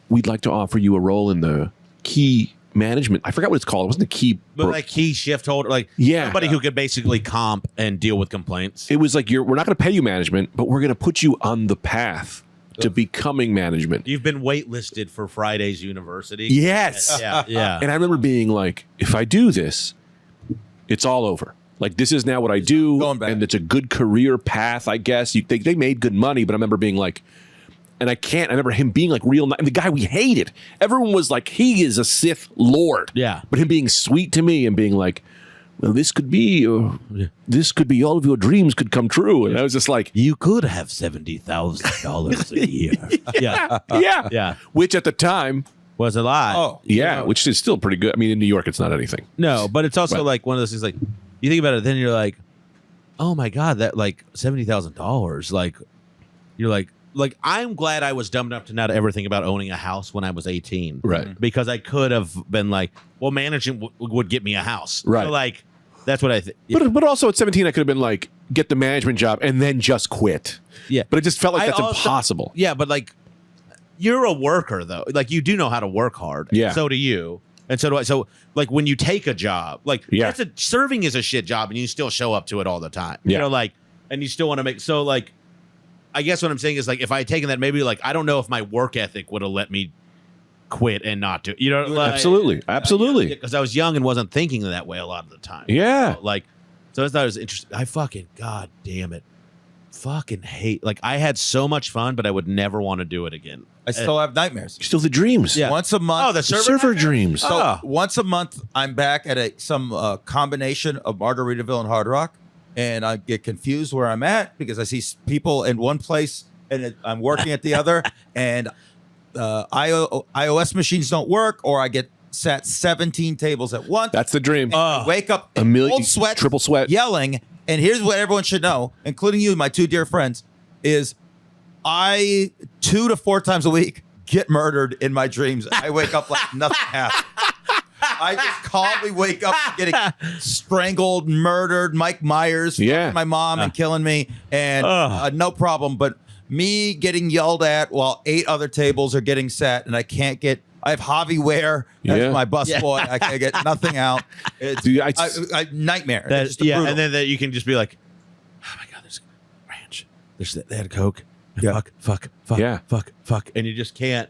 [SPEAKER 2] we'd like to offer you a role in the key management. I forgot what it's called. It wasn't the key.
[SPEAKER 4] But like key shift holder, like somebody who could basically comp and deal with complaints.
[SPEAKER 2] It was like, we're not going to pay you management, but we're going to put you on the path to becoming management.
[SPEAKER 4] You've been waitlisted for Fridays University.
[SPEAKER 2] Yes.
[SPEAKER 4] Yeah.
[SPEAKER 2] And I remember being like, if I do this, it's all over. Like, this is now what I do,
[SPEAKER 3] Going back.
[SPEAKER 2] and it's a good career path, I guess. They made good money, but I remember being like, and I remember him being like real, and the guy we hated. Everyone was like, he is a Sith Lord.
[SPEAKER 4] Yeah.
[SPEAKER 2] But him being sweet to me and being like, well, this could be all of your dreams could come true. And I was just like,
[SPEAKER 4] You could have $70,000 a year. Yeah.
[SPEAKER 2] Which at the time,
[SPEAKER 4] Was a lot.
[SPEAKER 3] Oh,
[SPEAKER 2] which is still pretty good. I mean, in New York, it's not anything.
[SPEAKER 4] No, but it's also
[SPEAKER 2] Right.
[SPEAKER 4] like one of those things like you think about it, then you're like, oh my God, that like $70,000. Like you're like I'm glad I was dumb enough to not ever think about owning a house when I was 18.
[SPEAKER 2] Right.
[SPEAKER 4] Because I could have been like, well, managing would get me a house.
[SPEAKER 2] Right.
[SPEAKER 4] So like that's what I think.
[SPEAKER 2] But also at 17, I could have been like, get the management job and then just quit.
[SPEAKER 4] Yeah.
[SPEAKER 2] But it just felt like
[SPEAKER 4] I
[SPEAKER 2] that's
[SPEAKER 4] also-
[SPEAKER 2] impossible.
[SPEAKER 4] Yeah, but like you're a worker though. Like you do know how to work hard.
[SPEAKER 2] Yeah.
[SPEAKER 4] So do you. And so do I. So like when you take a job, like
[SPEAKER 2] Yeah.
[SPEAKER 4] serving is a shit job and you still show up to it all the time.
[SPEAKER 2] Yeah.
[SPEAKER 4] You know, like, and you still want to make, so like, I guess what I'm saying is like, if I had taken that, maybe like, I don't know if my work ethic would have let me quit and not do, you know, like,
[SPEAKER 2] Absolutely.
[SPEAKER 4] because I was young and wasn't thinking that way a lot of the time.
[SPEAKER 2] Yeah.
[SPEAKER 4] Like, So I thought it was interesting. I fucking, god damn it, fucking hate. Like I had so much fun, but I would never want to do it again.
[SPEAKER 3] I still have nightmares.
[SPEAKER 2] Still the dreams.
[SPEAKER 4] Yeah.
[SPEAKER 3] Once a month.
[SPEAKER 4] Oh, the
[SPEAKER 2] Server dreams.
[SPEAKER 3] So once a month, I'm back at some combination of Margaritaville and Hard Rock, and I get confused where I'm at because I see people in one place and I'm working at the other, and iOS machines don't work, or I get sat 17 tables at once.
[SPEAKER 2] That's the dream.
[SPEAKER 3] I wake up
[SPEAKER 2] A million-
[SPEAKER 3] cold sweat,
[SPEAKER 2] triple sweat.
[SPEAKER 3] yelling. And here's what everyone should know, including you, my two dear friends, is I 2 to 4 times a week get murdered in my dreams. I wake up like nothing happened. I just calmly wake up getting strangled, murdered, Mike Myers,
[SPEAKER 2] Yeah.
[SPEAKER 3] fucking my mom and killing me, and no problem. But me getting yelled at while 8 other tables are getting set, and I can't get. I have Javi Ware as
[SPEAKER 2] Yeah.
[SPEAKER 3] my busboy. I can't get nothing out. It's
[SPEAKER 2] Dude,
[SPEAKER 3] I nightmare.
[SPEAKER 4] That,
[SPEAKER 3] It's just
[SPEAKER 4] yeah,
[SPEAKER 3] brutal.
[SPEAKER 4] and then that you can just be like, oh my god, there's ranch. They had Coke.
[SPEAKER 3] Yeah.
[SPEAKER 4] Fuck,
[SPEAKER 2] Yeah.
[SPEAKER 4] fuck, and you just can't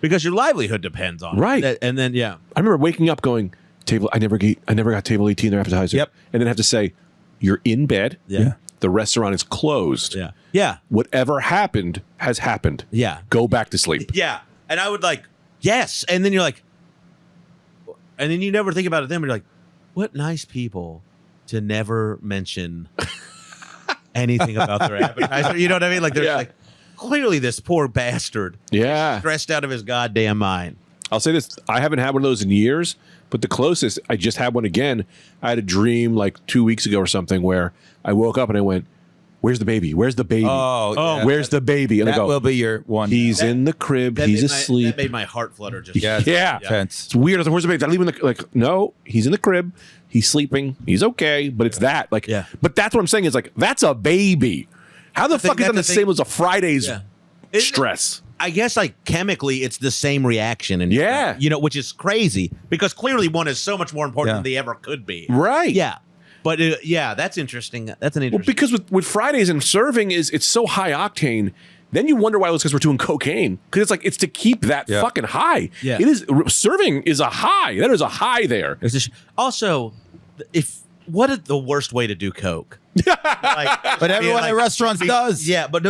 [SPEAKER 4] because your livelihood depends on
[SPEAKER 2] Right.
[SPEAKER 4] it. And then I
[SPEAKER 2] I remember waking up going, table. I never got table 18 their appetizer.
[SPEAKER 3] Yep.
[SPEAKER 2] And then have to say, you're in bed.
[SPEAKER 4] Yeah.
[SPEAKER 2] The restaurant is closed.
[SPEAKER 4] yeah,
[SPEAKER 2] Whatever happened has happened.
[SPEAKER 4] yeah,
[SPEAKER 2] Go back to sleep.
[SPEAKER 4] yeah. And I would like yes, and then you're like, and then you never think about it. Then but you're like, what nice people to never mention anything about their appetizer. You know what I mean? Like they're
[SPEAKER 2] Yeah.
[SPEAKER 4] like clearly this poor bastard
[SPEAKER 2] Yeah.
[SPEAKER 4] stressed out of his goddamn mind.
[SPEAKER 2] I'll say this. I haven't had one of those in years, but the closest, I just had one again. I had a dream like 2 weeks ago or something where I woke up and I went, where's the baby? Where's the baby?
[SPEAKER 3] Oh, yeah.
[SPEAKER 2] Where's the baby? And I
[SPEAKER 3] That
[SPEAKER 2] go,
[SPEAKER 3] will be your one.
[SPEAKER 2] he's in the crib.
[SPEAKER 4] That
[SPEAKER 2] He's
[SPEAKER 4] made
[SPEAKER 2] asleep.
[SPEAKER 4] That made my heart flutter. Just
[SPEAKER 3] Yeah.
[SPEAKER 2] Yeah.
[SPEAKER 3] Intense.
[SPEAKER 2] It's weird. I was like, where's the baby? I leave him in the, like, no, he's in the crib. He's sleeping. He's okay. But it's that. Like,
[SPEAKER 4] Yeah.
[SPEAKER 2] But that's what I'm saying is like, that's a baby. How the fuck is that the same as a Fridays stress?
[SPEAKER 4] I guess like chemically, it's the same reaction, and
[SPEAKER 2] Yeah.
[SPEAKER 4] which is crazy because clearly one is so much more important
[SPEAKER 3] Yeah.
[SPEAKER 4] than they ever could be.
[SPEAKER 2] Right.
[SPEAKER 4] Yeah, but that's interesting. That's an
[SPEAKER 2] Well,
[SPEAKER 4] interesting.
[SPEAKER 2] because with Fridays and serving it's so high octane. Then you wonder why it was because we're doing cocaine. Because it's like it's to keep that
[SPEAKER 3] Yeah.
[SPEAKER 2] fucking high.
[SPEAKER 4] Yeah.
[SPEAKER 2] It is serving is a high. There is a high there.
[SPEAKER 4] Also, what is the worst way to do coke?
[SPEAKER 3] But everyone at restaurants does.
[SPEAKER 4] Yeah, but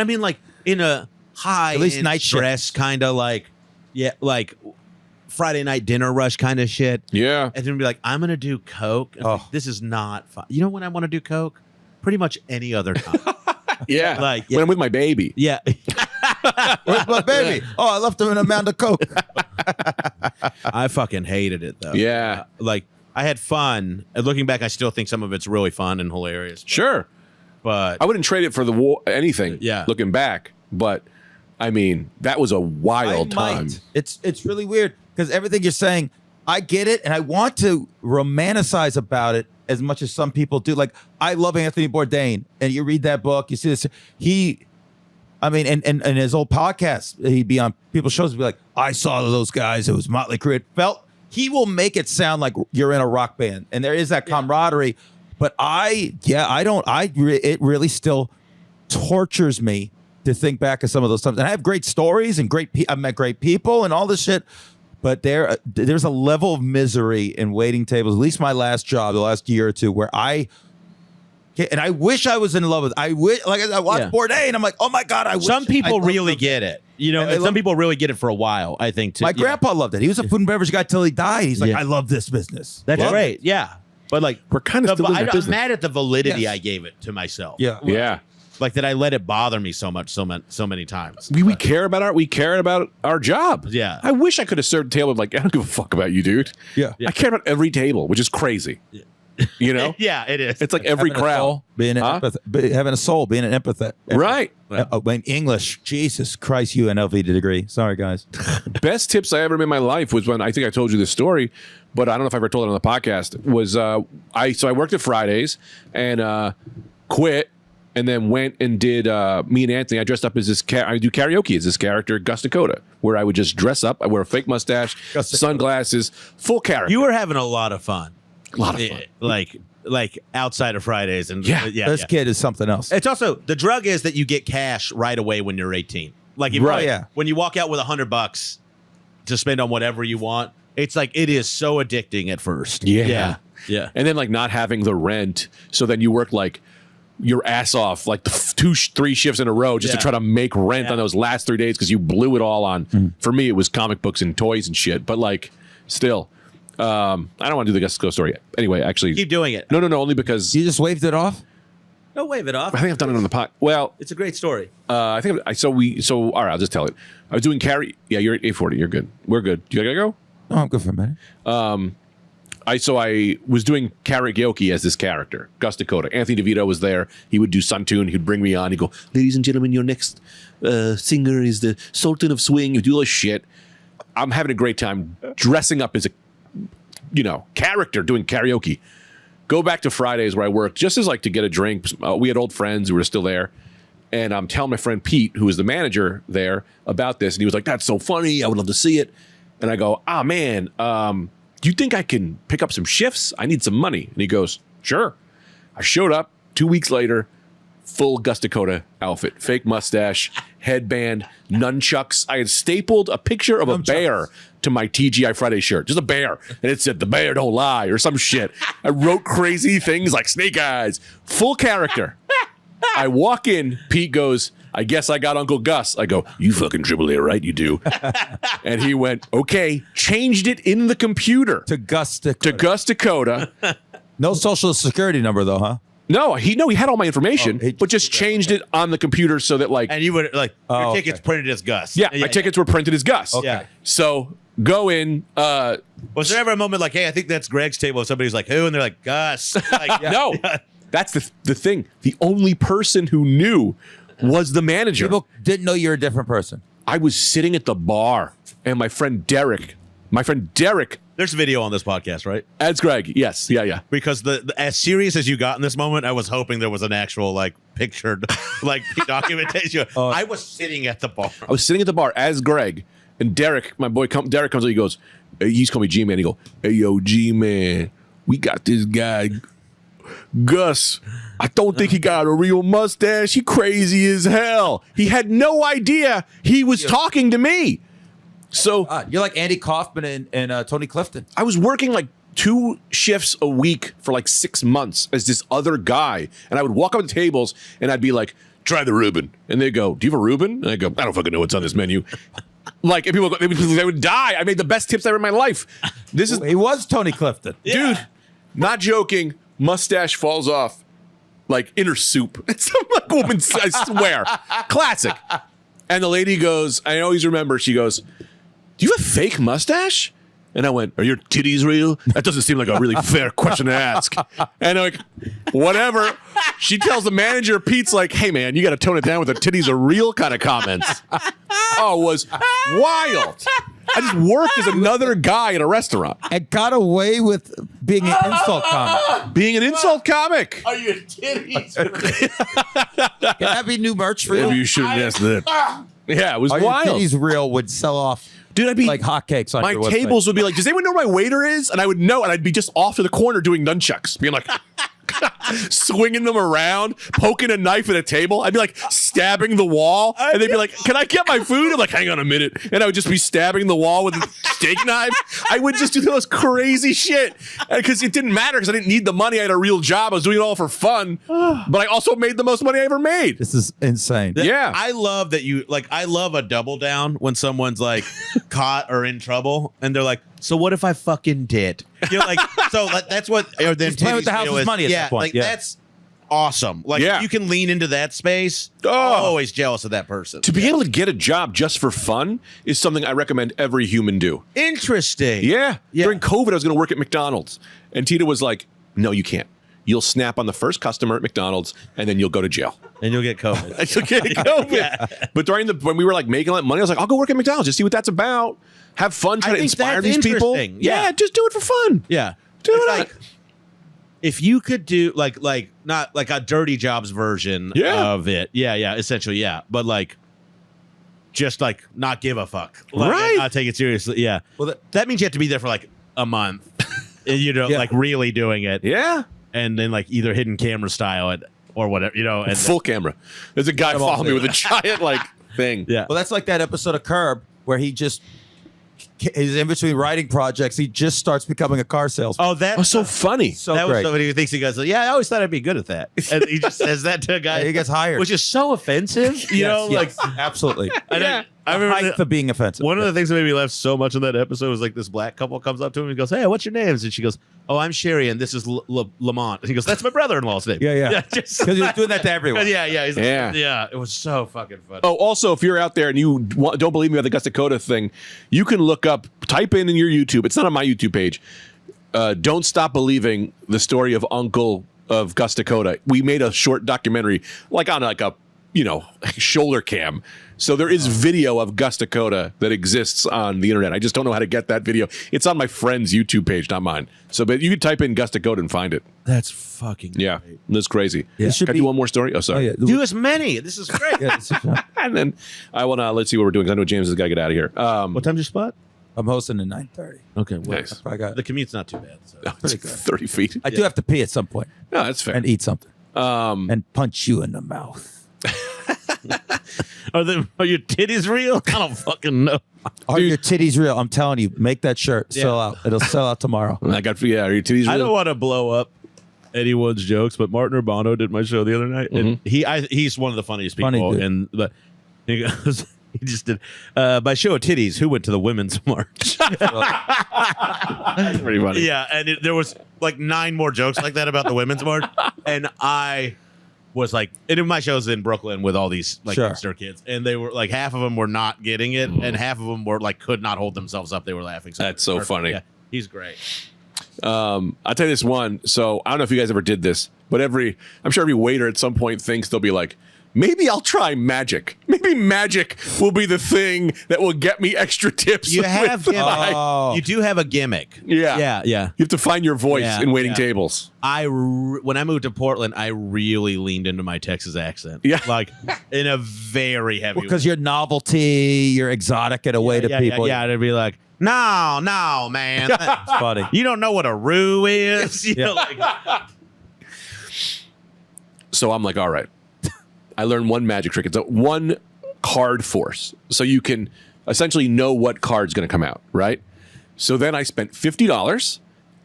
[SPEAKER 4] I mean like in a high,
[SPEAKER 3] At least
[SPEAKER 4] end
[SPEAKER 3] night
[SPEAKER 4] stress kind of like Friday night dinner rush kind of shit.
[SPEAKER 2] Yeah.
[SPEAKER 4] And then be like, I'm gonna do coke. And like, this is not fun. You know when I want to do coke? Pretty much any other time.
[SPEAKER 2] Yeah.
[SPEAKER 4] Like,
[SPEAKER 2] when I'm with my baby.
[SPEAKER 4] yeah.
[SPEAKER 3] Where's my baby? Oh, I left him in a mound of coke.
[SPEAKER 4] I fucking hated it though.
[SPEAKER 2] Yeah.
[SPEAKER 4] Like I had fun. And looking back, I still think some of it's really fun and hilarious.
[SPEAKER 2] Sure.
[SPEAKER 4] But
[SPEAKER 2] I wouldn't trade it for the war anything.
[SPEAKER 4] Yeah.
[SPEAKER 2] Looking back. But I mean, that was a wild time.
[SPEAKER 3] It's really weird because everything you're saying, I get it, and I want to romanticize about it as much as some people do. Like I love Anthony Bourdain, and you read that book, you see this. And his old podcast, he'd be on people's shows, and be like, I saw those guys. It was Motley Crue. He will make it sound like you're in a rock band, and there is that camaraderie. But it really still tortures me to think back of some of those times. And I have great stories and I've met great people and all this shit. But there's a level of misery in waiting tables. At least my last job, the last year or two, where I wish I was in love with. I watched Bourdain, and I'm like, oh my god, I wish.
[SPEAKER 4] some people
[SPEAKER 3] I
[SPEAKER 4] really
[SPEAKER 3] loved
[SPEAKER 4] get it. You know,
[SPEAKER 3] I
[SPEAKER 4] and
[SPEAKER 3] love-
[SPEAKER 4] some people really get it for a while. I think too.
[SPEAKER 3] My grandpa loved it. He was a food and beverage guy till he died. He's like,
[SPEAKER 4] Yeah.
[SPEAKER 3] I love this business.
[SPEAKER 4] That's
[SPEAKER 3] Love
[SPEAKER 4] great. Yeah, but like
[SPEAKER 2] We're kind of still in that
[SPEAKER 4] I'm
[SPEAKER 2] business.
[SPEAKER 4] mad at the validity
[SPEAKER 3] Yes.
[SPEAKER 4] I gave it to myself.
[SPEAKER 3] Yeah.
[SPEAKER 2] Yeah.
[SPEAKER 4] like that I let it bother me so much, so many times.
[SPEAKER 2] We care about our job.
[SPEAKER 4] Yeah.
[SPEAKER 2] I wish I could have served a table like, I don't give a fuck about you, dude.
[SPEAKER 3] Yeah.
[SPEAKER 2] I care about every table, which is crazy. You know?
[SPEAKER 4] Yeah, it is.
[SPEAKER 2] It's like every
[SPEAKER 3] Having a
[SPEAKER 2] crowd.
[SPEAKER 3] soul, being an having a soul, being an empath.
[SPEAKER 2] Right.
[SPEAKER 3] In English, Jesus Christ, UNLV degree. Sorry, guys.
[SPEAKER 2] Best tips I ever made in my life was when I think I told you this story, but I don't know if I ever told it on the podcast. Was I worked at Fridays and quit, and then went and did me and Anthony. I dressed up as this. I do karaoke as this character, Gus Dakota, where I would just dress up. I wear a fake mustache,
[SPEAKER 3] Gus Dakota.
[SPEAKER 2] sunglasses, full character.
[SPEAKER 4] You were having a lot of fun.
[SPEAKER 2] A lot of fun.
[SPEAKER 4] Like outside of Fridays and
[SPEAKER 3] This kid is something else.
[SPEAKER 4] It's also the drug is that you get cash right away when you're 18. Like if
[SPEAKER 2] Right.
[SPEAKER 3] Yeah.
[SPEAKER 4] when you walk out with $100 to spend on whatever you want, it's like it is so addicting at first.
[SPEAKER 2] Yeah.
[SPEAKER 4] Yeah.
[SPEAKER 2] And then like not having the rent. So then you work like your ass off like 3 shifts in a row just to
[SPEAKER 4] Yeah.
[SPEAKER 2] try to make rent on those last 3 days because you blew it all on. For me, it was comic books and toys and shit. But like still, I don't want to do the Gust story. Anyway, actually.
[SPEAKER 4] Keep doing it.
[SPEAKER 2] No, only because
[SPEAKER 3] You just waved it off?
[SPEAKER 4] Don't wave it off.
[SPEAKER 2] I think I've done it on the pod. Well,
[SPEAKER 4] It's a great story.
[SPEAKER 2] I think so all right, I'll just tell it. I was doing carry. Yeah, you're at 8:40. You're good. We're good. You gotta go?
[SPEAKER 3] No, I'm good for a minute.
[SPEAKER 2] I was doing karaoke as this character, Gus Dakota. Anthony DeVito was there. He would do Suntune. He'd bring me on. He'd go, ladies and gentlemen, your next singer is the Sultan of Swing. He'd do all this shit. I'm having a great time dressing up as a, character doing karaoke. Go back to Fridays where I worked just as like to get a drink. We had old friends who were still there. And I'm telling my friend Pete, who was the manager there, about this. And he was like, that's so funny. I would love to see it. And I go, man, do you think I can pick up some shifts? I need some money. And he goes, sure. I showed up 2 weeks later, full Gus Dakota outfit, fake mustache, headband, nunchucks. I had stapled a picture of a bear to my TGI Fridays shirt, just a bear. And it said, the bear don't lie or some shit. I wrote crazy things like snake eyes, full character. I walk in, Pete goes, I guess I got Uncle Gus. I go, you fucking dribble here, right? You do. And he went, okay, changed it in the computer
[SPEAKER 3] To Gus Dakota.
[SPEAKER 2] to Gus Dakota.
[SPEAKER 3] No social security number, though, huh?
[SPEAKER 2] No, he had all my information,
[SPEAKER 3] he-
[SPEAKER 2] but just changed it on the computer so that like,
[SPEAKER 4] And you would like your
[SPEAKER 3] Oh,
[SPEAKER 4] tickets
[SPEAKER 3] okay.
[SPEAKER 4] printed as Gus.
[SPEAKER 2] yeah, my tickets were printed as Gus.
[SPEAKER 4] Yeah.
[SPEAKER 2] So go in.
[SPEAKER 4] Was there ever a moment like, hey, I think that's Greg's table? Somebody's like, who? And they're like, Gus. Like,
[SPEAKER 2] No, that's the thing. The only person who knew was the manager.
[SPEAKER 3] People didn't know you're a different person.
[SPEAKER 2] I was sitting at the bar, and my friend Derek,
[SPEAKER 4] There's video on this podcast, right?
[SPEAKER 2] as Greg. Yes, yeah.
[SPEAKER 4] Because the as serious as you got in this moment, I was hoping there was an actual like pictured like documentation. I was sitting at the bar.
[SPEAKER 2] I was sitting at the bar as Greg, and Derek, my boy, Derek comes up. He goes, hey, he's calling me G-Man. He go, hey, yo, G-Man, we got this guy, Gus. I don't think he got a real mustache. He crazy as hell. He had no idea he was talking to me. So
[SPEAKER 3] You're like Andy Kaufman and Tony Clifton.
[SPEAKER 2] I was working like 2 shifts a week for like 6 months as this other guy. And I would walk up to tables and I'd be like, try the Reuben. And they'd go, do you have a Reuben? And I go, I don't fucking know what's on this menu. Like, and people, they would die. I made the best tips ever in my life. This is,
[SPEAKER 3] He was Tony Clifton.
[SPEAKER 2] dude, not joking. Mustache falls off like inner soup. It's like woman, I swear. Classic. And the lady goes, I always remember, she goes, do you have a fake mustache? And I went, are your titties real? That doesn't seem like a really fair question to ask. And I'm like, whatever. She tells the manager, Pete's like, hey, man, you got to tone it down with the titties are real kind of comments. Oh, it was wild. I just worked as another guy at a restaurant.
[SPEAKER 3] And got away with being an insult comic.
[SPEAKER 2] Being an insult comic.
[SPEAKER 4] Are your titties?
[SPEAKER 3] Can that be new merch for
[SPEAKER 2] Maybe
[SPEAKER 3] you?
[SPEAKER 2] you shouldn't ask that. Yeah, it was
[SPEAKER 3] Are your
[SPEAKER 2] wild.
[SPEAKER 3] titties real would sell off
[SPEAKER 2] Dude, I'd be
[SPEAKER 3] like hotcakes on
[SPEAKER 2] my
[SPEAKER 3] your website.
[SPEAKER 2] tables would be like, does anyone know where my waiter is? And I would know, and I'd be just off to the corner doing nunchucks, being like, swinging them around, poking a knife at a table. I'd be like stabbing the wall, and they'd be like, can I get my food? I'm like, hang on a minute. And I would just be stabbing the wall with a steak knife. I would just do the most crazy shit. Because it didn't matter because I didn't need the money. I had a real job. I was doing it all for fun. But I also made the most money I ever made.
[SPEAKER 3] This is insane.
[SPEAKER 2] Yeah.
[SPEAKER 4] I love that you like. I love a double down when someone's like caught or in trouble, and they're like, "So what if I fucking did?" You're like, so like, that's what. Or then
[SPEAKER 3] He's playing with the
[SPEAKER 4] titties
[SPEAKER 3] house's
[SPEAKER 4] video is.
[SPEAKER 3] money at
[SPEAKER 4] yeah,
[SPEAKER 3] that point.
[SPEAKER 4] like
[SPEAKER 3] Yeah.
[SPEAKER 4] that's awesome. Like
[SPEAKER 2] Yeah.
[SPEAKER 4] if you can lean into that space.
[SPEAKER 2] Oh.
[SPEAKER 4] I'm always jealous of that person.
[SPEAKER 2] To be able to get a job just for fun is something I recommend every human do.
[SPEAKER 4] Interesting.
[SPEAKER 2] Yeah.
[SPEAKER 4] Yeah.
[SPEAKER 2] During COVID, I was going to work at McDonald's. And Tita was like, no, you can't. You'll snap on the first customer at McDonald's, and then you'll go to jail.
[SPEAKER 4] And you'll get COVID.
[SPEAKER 2] I took COVID. But when we were like making that money, I was like, I'll go work at McDonald's, just see what that's about. Have fun, try
[SPEAKER 4] I
[SPEAKER 2] to
[SPEAKER 4] think
[SPEAKER 2] inspire
[SPEAKER 4] that's
[SPEAKER 2] these people.
[SPEAKER 4] interesting.
[SPEAKER 2] Yeah,
[SPEAKER 4] Yeah.
[SPEAKER 2] just do it for fun.
[SPEAKER 4] Yeah.
[SPEAKER 2] Do
[SPEAKER 4] It's
[SPEAKER 2] it.
[SPEAKER 4] like if you could do like not like a dirty jobs version
[SPEAKER 2] Yeah.
[SPEAKER 4] of it. Yeah, essentially, yeah. But like just like not give a fuck. Like,
[SPEAKER 2] Right.
[SPEAKER 4] Not take it seriously. Yeah.
[SPEAKER 3] Well,
[SPEAKER 4] that means you have to be there for like a month. And,
[SPEAKER 3] Yeah.
[SPEAKER 4] like really doing it.
[SPEAKER 2] Yeah.
[SPEAKER 4] And then like either hidden camera style it or whatever, and
[SPEAKER 2] Full camera. There's a guy following me with a giant like thing.
[SPEAKER 4] yeah.
[SPEAKER 3] Well, that's like that episode of Curb where he just he's in between writing projects. He just starts becoming a car salesman.
[SPEAKER 4] Oh, that
[SPEAKER 2] Oh, so funny.
[SPEAKER 3] so
[SPEAKER 4] that was
[SPEAKER 3] great.
[SPEAKER 4] somebody who thinks he goes, yeah, I always thought I'd be good at that. And he just says that to a guy.
[SPEAKER 3] Yeah, he gets hired.
[SPEAKER 4] Which is so offensive. You know,
[SPEAKER 3] Yes,
[SPEAKER 4] like,
[SPEAKER 3] absolutely.
[SPEAKER 4] I remember
[SPEAKER 3] Height for being offensive.
[SPEAKER 4] one of the things that made me laugh so much in that episode was like this black couple comes up to him and goes, hey, what's your names? And she goes, oh, I'm Sherry and this is Lamont. And he goes, that's my brother-in-law's name.
[SPEAKER 3] Yeah.
[SPEAKER 4] Just
[SPEAKER 3] Because he was doing that to everyone.
[SPEAKER 4] yeah. He's like,
[SPEAKER 2] Yeah.
[SPEAKER 4] yeah. It was so fucking funny.
[SPEAKER 2] Oh, also, if you're out there and you don't believe me about the Gus Dakota thing, you can look up, type in your YouTube. It's not on my YouTube page. Don't Stop Believing, the story of Uncle of Gus Dakota. We made a short documentary, like on like a shoulder cam. So there is video of Gus Dakota that exists on the internet. I just don't know how to get that video. It's on my friend's YouTube page, not mine. So, but you can type in Gus Dakota and find it.
[SPEAKER 4] That's fucking
[SPEAKER 2] Yeah,
[SPEAKER 4] great.
[SPEAKER 2] that's crazy.
[SPEAKER 3] This should
[SPEAKER 2] Can I
[SPEAKER 3] be-
[SPEAKER 2] do one more story? Oh, sorry.
[SPEAKER 4] Do as many. This is great.
[SPEAKER 3] Yeah, this is-
[SPEAKER 2] And then I want to let's see what we're doing because I know James has got to get out of here.
[SPEAKER 4] What time's your spot?
[SPEAKER 3] I'm hosting at 9:30.
[SPEAKER 4] Okay, well,
[SPEAKER 2] Nice.
[SPEAKER 3] I got
[SPEAKER 4] the commute's not too bad. So.
[SPEAKER 2] It's
[SPEAKER 3] pretty good.
[SPEAKER 2] 30 feet.
[SPEAKER 3] I do have to pee at some point
[SPEAKER 2] No, that's fair.
[SPEAKER 3] and eat something and punch you in the mouth.
[SPEAKER 4] Are your titties real? I don't fucking know.
[SPEAKER 3] Are your titties real? I'm telling you, make that shirt sell out. It'll sell out tomorrow.
[SPEAKER 2] I got are your titties real?
[SPEAKER 4] I don't want to blow up anyone's jokes, but Martin Urbano did my show the other night, and he's one of the funniest
[SPEAKER 3] Funny
[SPEAKER 4] people.
[SPEAKER 3] dude.
[SPEAKER 4] And but he goes, he just did by show of titties. Who went to the women's march?
[SPEAKER 2] Pretty funny.
[SPEAKER 4] Yeah, and there was like 9 more jokes like that about the women's march, and I was like, and my show's in Brooklyn with all these like
[SPEAKER 3] Sure.
[SPEAKER 4] hipster kids, and they were like half of them were not getting it, and half of them were like could not hold themselves up. They were laughing.
[SPEAKER 2] That's so funny.
[SPEAKER 4] Yeah, he's great.
[SPEAKER 2] I'll tell you this one. So I don't know if you guys ever did this, but I'm sure every waiter at some point thinks they'll be like, maybe I'll try magic. Maybe magic will be the thing that will get me extra tips.
[SPEAKER 4] You have
[SPEAKER 2] with-
[SPEAKER 4] gimmick.
[SPEAKER 3] Oh.
[SPEAKER 4] You do have a gimmick.
[SPEAKER 2] Yeah.
[SPEAKER 4] yeah.
[SPEAKER 2] You have to find your voice
[SPEAKER 4] Yeah,
[SPEAKER 2] in waiting
[SPEAKER 4] yeah.
[SPEAKER 2] tables.
[SPEAKER 4] When I moved to Portland, I really leaned into my Texas accent.
[SPEAKER 2] Yeah.
[SPEAKER 4] Like in a very heavy
[SPEAKER 3] Because you're novelty, you're exotic in a way to people.
[SPEAKER 4] Yeah, it'd be like, no, man.
[SPEAKER 3] It's funny.
[SPEAKER 4] You don't know what a roux is. You know, like,
[SPEAKER 2] So I'm like, all right. I learned one magic trick. It's a one card force. So you can essentially know what card's going to come out, right? So then I spent $50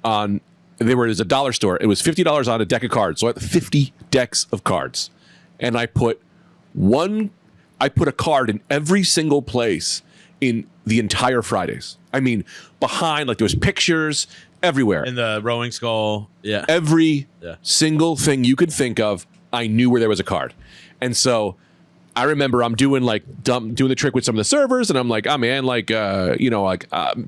[SPEAKER 2] on, it was a dollar store. It was $50 on a deck of cards. So I had 50 decks of cards. And I put a card in every single place in the entire Fridays. I mean, behind, like there was pictures everywhere.
[SPEAKER 4] in the rowing skull. Yeah.
[SPEAKER 2] Every
[SPEAKER 4] Yeah.
[SPEAKER 2] single thing you could think of, I knew where there was a card. And so I remember I'm doing doing the trick with some of the servers, and I'm like, oh man,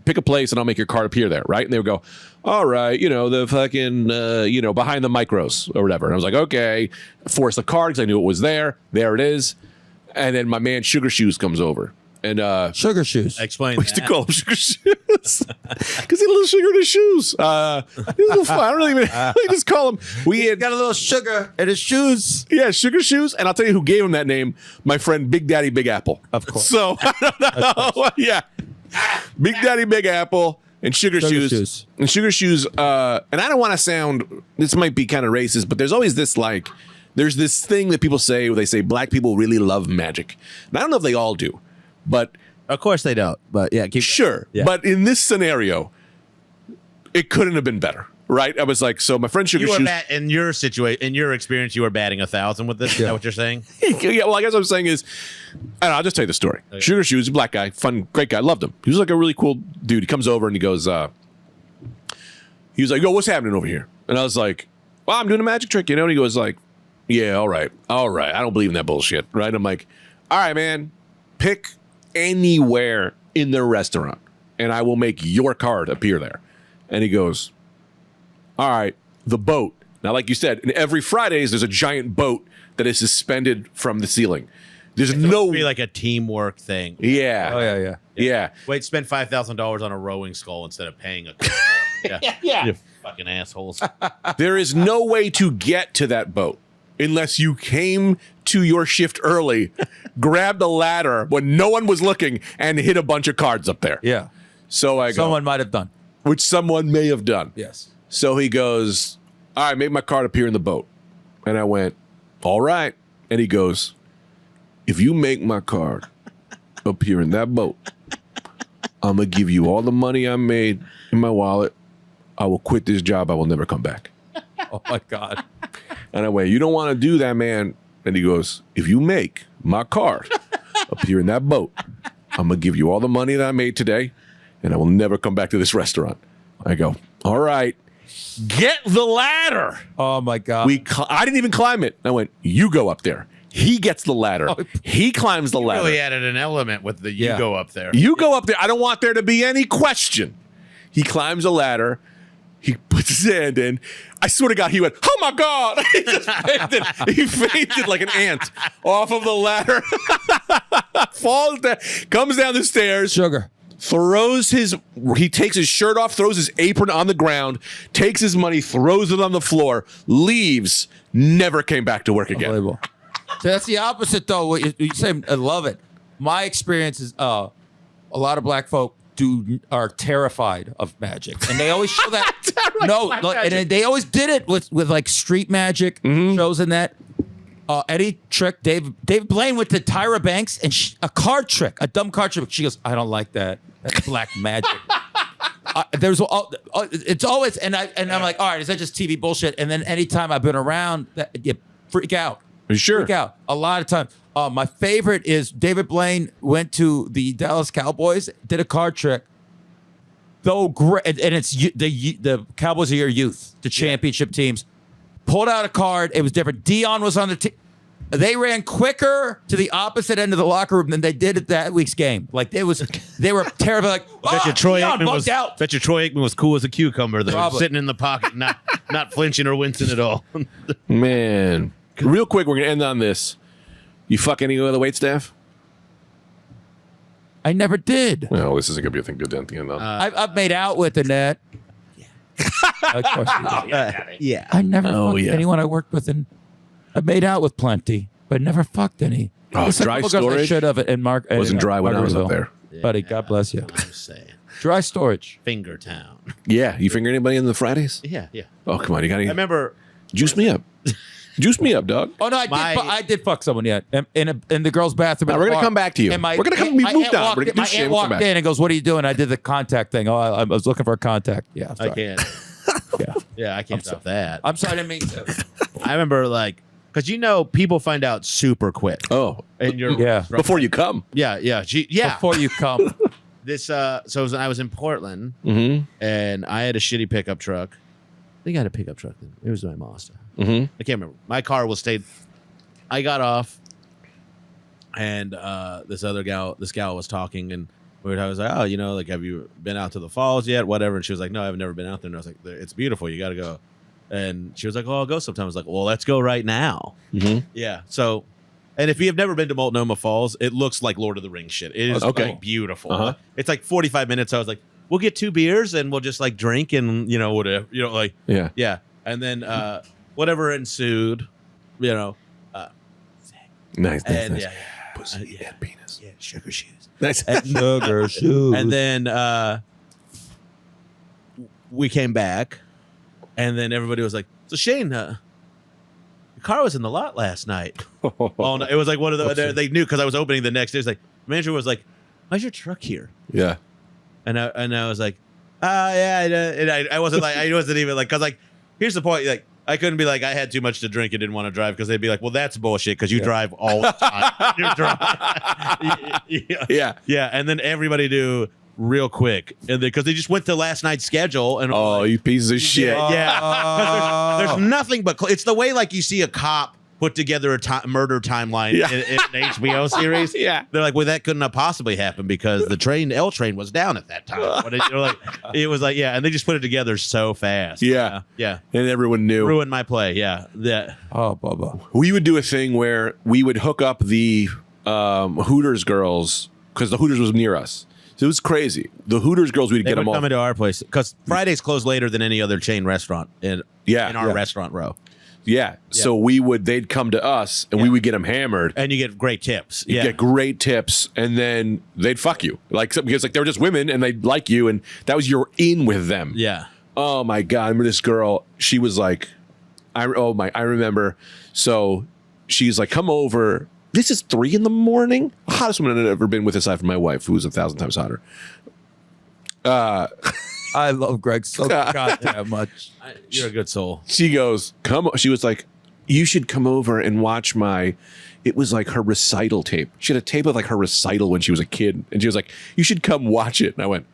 [SPEAKER 2] pick a place and I'll make your card appear there, right? And they would go, all right, the fucking behind the micros or whatever. And I was like, okay, force the card because I knew it was there. There it is. And then my man Sugar Shoes comes over. And
[SPEAKER 3] Sugar shoes.
[SPEAKER 4] Explain
[SPEAKER 2] we used to
[SPEAKER 4] that.
[SPEAKER 2] call him Sugar Shoes because he had a little sugar in his shoes. I don't really even just call him. We had
[SPEAKER 3] Got a little sugar in his shoes.
[SPEAKER 2] Yeah, Sugar Shoes. And I'll tell you who gave him that name. My friend Big Daddy Big Apple.
[SPEAKER 3] Of course.
[SPEAKER 2] So, I don't know. Yeah. Big Daddy Big Apple and Sugar
[SPEAKER 3] Sugar
[SPEAKER 2] Shoes.
[SPEAKER 3] Shoes.
[SPEAKER 2] And Sugar Shoes, and I don't want to sound, this might be kind of racist, but there's always this there's this thing that people say where they say black people really love magic. And I don't know if they all do, but
[SPEAKER 4] Of course they don't. But yeah, keep
[SPEAKER 2] sure.
[SPEAKER 4] Yeah.
[SPEAKER 2] But in this scenario, it couldn't have been better. Right? I was like, so my friend Sugar
[SPEAKER 4] You were
[SPEAKER 2] Shoes.
[SPEAKER 4] in your situation, in your experience, you were batting 1,000 with this. Is that what you're saying?
[SPEAKER 2] Yeah, well, I guess what I'm saying is, I'll just tell you the story.
[SPEAKER 4] Okay.
[SPEAKER 2] Sugar Shoes, a black guy, fun, great guy, loved him. He was like a really cool dude. He comes over and he goes, he was like, yo, what's happening over here? And I was like, well, I'm doing a magic trick, And he goes like, yeah, all right. I don't believe in that bullshit, right? I'm like, all right, man, pick anywhere in the restaurant and I will make your card appear there. And he goes, all right, the boat. Now, like you said, in every Fridays, there's a giant boat that is suspended from the ceiling. There's no,
[SPEAKER 4] Be like a teamwork thing.
[SPEAKER 2] yeah,
[SPEAKER 3] Oh, yeah.
[SPEAKER 2] yeah.
[SPEAKER 4] Wait, spend $5,000 on a rowing skull instead of paying a.
[SPEAKER 2] Yeah.
[SPEAKER 4] You fucking assholes.
[SPEAKER 2] There is no way to get to that boat unless you came to your shift early, grabbed a ladder when no one was looking, and hit a bunch of cards up there.
[SPEAKER 3] Yeah.
[SPEAKER 2] So I go,
[SPEAKER 3] Someone might have done.
[SPEAKER 2] which someone may have done.
[SPEAKER 3] Yes.
[SPEAKER 2] So he goes, all right, make my card appear in the boat. And I went, all right. And he goes, if you make my card appear in that boat, I'm going to give you all the money I made in my wallet. I will quit this job. I will never come back.
[SPEAKER 3] Oh my God.
[SPEAKER 2] And I went, you don't want to do that, man. And he goes, if you make my card appear in that boat, I'm going to give you all the money that I made today, and I will never come back to this restaurant. I go, all right, get the ladder.
[SPEAKER 3] Oh my God.
[SPEAKER 2] I didn't even climb it. I went, you go up there. He gets the ladder. He climbs the ladder.
[SPEAKER 4] Really added an element with the you go up there.
[SPEAKER 2] You go up there. I don't want there to be any question. He climbs a ladder. He puts his hand in. I swear to God, he went, oh my God. He just fainted. He fainted like an ant off of the ladder. Falls down, comes down the stairs.
[SPEAKER 3] Sugar.
[SPEAKER 2] He takes his shirt off, throws his apron on the ground, takes his money, throws it on the floor, leaves, never came back to work again.
[SPEAKER 3] Unbelievable. So that's the opposite, though. What you say, I love it. My experience is a lot of black folk are terrified of magic, and they always show that. And they always did it with like street magic shows and that. Any trick, David Blaine went to Tyra Banks and a card trick, a dumb card trick. She goes, I don't like that. That's black magic. It's always, and I'm like, all right, is that just TV bullshit? And then anytime I've been around, you freak out.
[SPEAKER 2] Sure.
[SPEAKER 3] Freak out a lot of times. My favorite is David Blaine went to the Dallas Cowboys, did a card trick. Though great, and it's the Cowboys are your youth, the championship teams. Pulled out a card. It was different. Dion was on the team. They ran quicker to the opposite end of the locker room than they did at that week's game. Like they were terrible. Like
[SPEAKER 4] Bet you Troy
[SPEAKER 3] Dion
[SPEAKER 4] Aikman
[SPEAKER 3] bugged out.
[SPEAKER 4] Bet you Troy Aikman was cool as a cucumber, though,
[SPEAKER 3] Probably.
[SPEAKER 4] sitting in the pocket, not flinching or wincing at all.
[SPEAKER 2] Man. Real quick, we're going to end on this. You fuck any of the wait staff?
[SPEAKER 3] I never did.
[SPEAKER 2] Well, this isn't going to be a thing good at the end, though.
[SPEAKER 3] I've made out with Annette. Of course you did.
[SPEAKER 4] Yeah.
[SPEAKER 3] I never fucked anyone I worked with, and I made out with plenty, but never fucked any.
[SPEAKER 2] Oh,
[SPEAKER 3] There's a
[SPEAKER 2] dry
[SPEAKER 3] couple girls I
[SPEAKER 2] storage?
[SPEAKER 3] should have. And Mark
[SPEAKER 2] Wasn't dry when I was up
[SPEAKER 3] Margaretville.
[SPEAKER 2] there.
[SPEAKER 3] Buddy, God bless you.
[SPEAKER 4] I'm just saying.
[SPEAKER 3] Dry storage.
[SPEAKER 4] Finger Town.
[SPEAKER 2] Yeah. You finger anybody in the Fridays?
[SPEAKER 4] Yeah.
[SPEAKER 2] Oh, come on. You got
[SPEAKER 4] I
[SPEAKER 2] to
[SPEAKER 4] remember.
[SPEAKER 2] juice me up. Juice me up, dog.
[SPEAKER 3] Oh no, I did fuck someone yet in the girls' bathroom.
[SPEAKER 2] Now, we're gonna come back to you.
[SPEAKER 3] And
[SPEAKER 2] We're gonna come. We moved on. We're gonna do
[SPEAKER 3] my
[SPEAKER 2] shit.
[SPEAKER 3] aunt
[SPEAKER 2] We'll come
[SPEAKER 3] walked
[SPEAKER 2] back.
[SPEAKER 3] in and goes, "What are you doing?" I did the contact thing. Oh, I was looking for a contact. Yeah,
[SPEAKER 4] I
[SPEAKER 3] sorry.
[SPEAKER 4] can't.
[SPEAKER 3] Yeah,
[SPEAKER 4] I can't stop that.
[SPEAKER 3] I'm sorry, I didn't mean to.
[SPEAKER 4] I remember because people find out super quick.
[SPEAKER 2] Oh,
[SPEAKER 4] And you're
[SPEAKER 2] before you come.
[SPEAKER 4] Yeah.
[SPEAKER 3] Before you come.
[SPEAKER 4] This so I was in Portland and I had a shitty pickup truck. I think I had a pickup truck then. It was my Mazda. I can't remember. My car was stayed. I got off, and this gal was talking, and I was like, oh, have you been out to the falls yet? Whatever. And she was like, no, I've never been out there. And I was like, it's beautiful. You got to go. And she was like, oh, I'll go sometime. I was like, well, let's go right now. Yeah. So, and if you have never been to Multnomah Falls, it looks like Lord of the Rings shit. It is like beautiful. It's like 45 minutes. I was like, we'll get 2 beers and we'll just like drink and whatever, yeah. And then whatever ensued,
[SPEAKER 2] Nice.
[SPEAKER 4] and
[SPEAKER 2] nice. Pussy and penis.
[SPEAKER 4] yeah, sugar shoes.
[SPEAKER 2] Nice.
[SPEAKER 3] Sugar shoes.
[SPEAKER 4] And then we came back, and then everybody was like, so Shane, your car was in the lot last night. Oh, no, it was like one of the, they knew because I was opening the next day. It was like, the manager was like, why's your truck here?
[SPEAKER 2] Yeah.
[SPEAKER 4] And I was like, yeah. And I wasn't like, I wasn't even like, because like, here's the point. Like, I couldn't be like, I had too much to drink and didn't want to drive, because they'd be like, well, that's bullshit because you drive all the time. You're driving. Yeah. And then everybody do real quick, and because they just went to last night's schedule. And
[SPEAKER 2] Oh, you pieces of shit.
[SPEAKER 4] yeah. 'Cause there's nothing but it's the way like you see a cop put together a murder timeline in an HBO series.
[SPEAKER 2] Yeah.
[SPEAKER 4] They're like, well, that couldn't have possibly happened because the L train was down at that time. But it was like, yeah, and they just put it together so fast.
[SPEAKER 2] Yeah.
[SPEAKER 4] Yeah.
[SPEAKER 2] And everyone knew.
[SPEAKER 4] Ruined my play. Yeah.
[SPEAKER 3] Oh, Bubba.
[SPEAKER 2] We would do a thing where we would hook up the Hooters girls, because the Hooters was near us. So it was crazy. The Hooters girls, we'd
[SPEAKER 4] They
[SPEAKER 2] get
[SPEAKER 4] would
[SPEAKER 2] them all.
[SPEAKER 4] come into our place because Fridays close later than any other chain restaurant in our restaurant row.
[SPEAKER 2] Yeah. So they'd come to us, and we would get them hammered.
[SPEAKER 4] And you get great tips.
[SPEAKER 2] You get great tips, and then they'd fuck you. Because they were just women, and they'd like you, and that was your in with them.
[SPEAKER 4] Yeah.
[SPEAKER 2] Oh my God! I remember this girl. She was like, I remember. So she's like, come over. This is 3 a.m. Hottest woman I'd ever been with, aside from my wife, who was 1,000 times hotter.
[SPEAKER 3] I love Greg so goddamn much.
[SPEAKER 4] You're a good soul.
[SPEAKER 2] She goes, come. She was like, you should come over and watch it was like her recital tape. She had a tape of like her recital when she was a kid. And she was like, you should come watch it. And I went,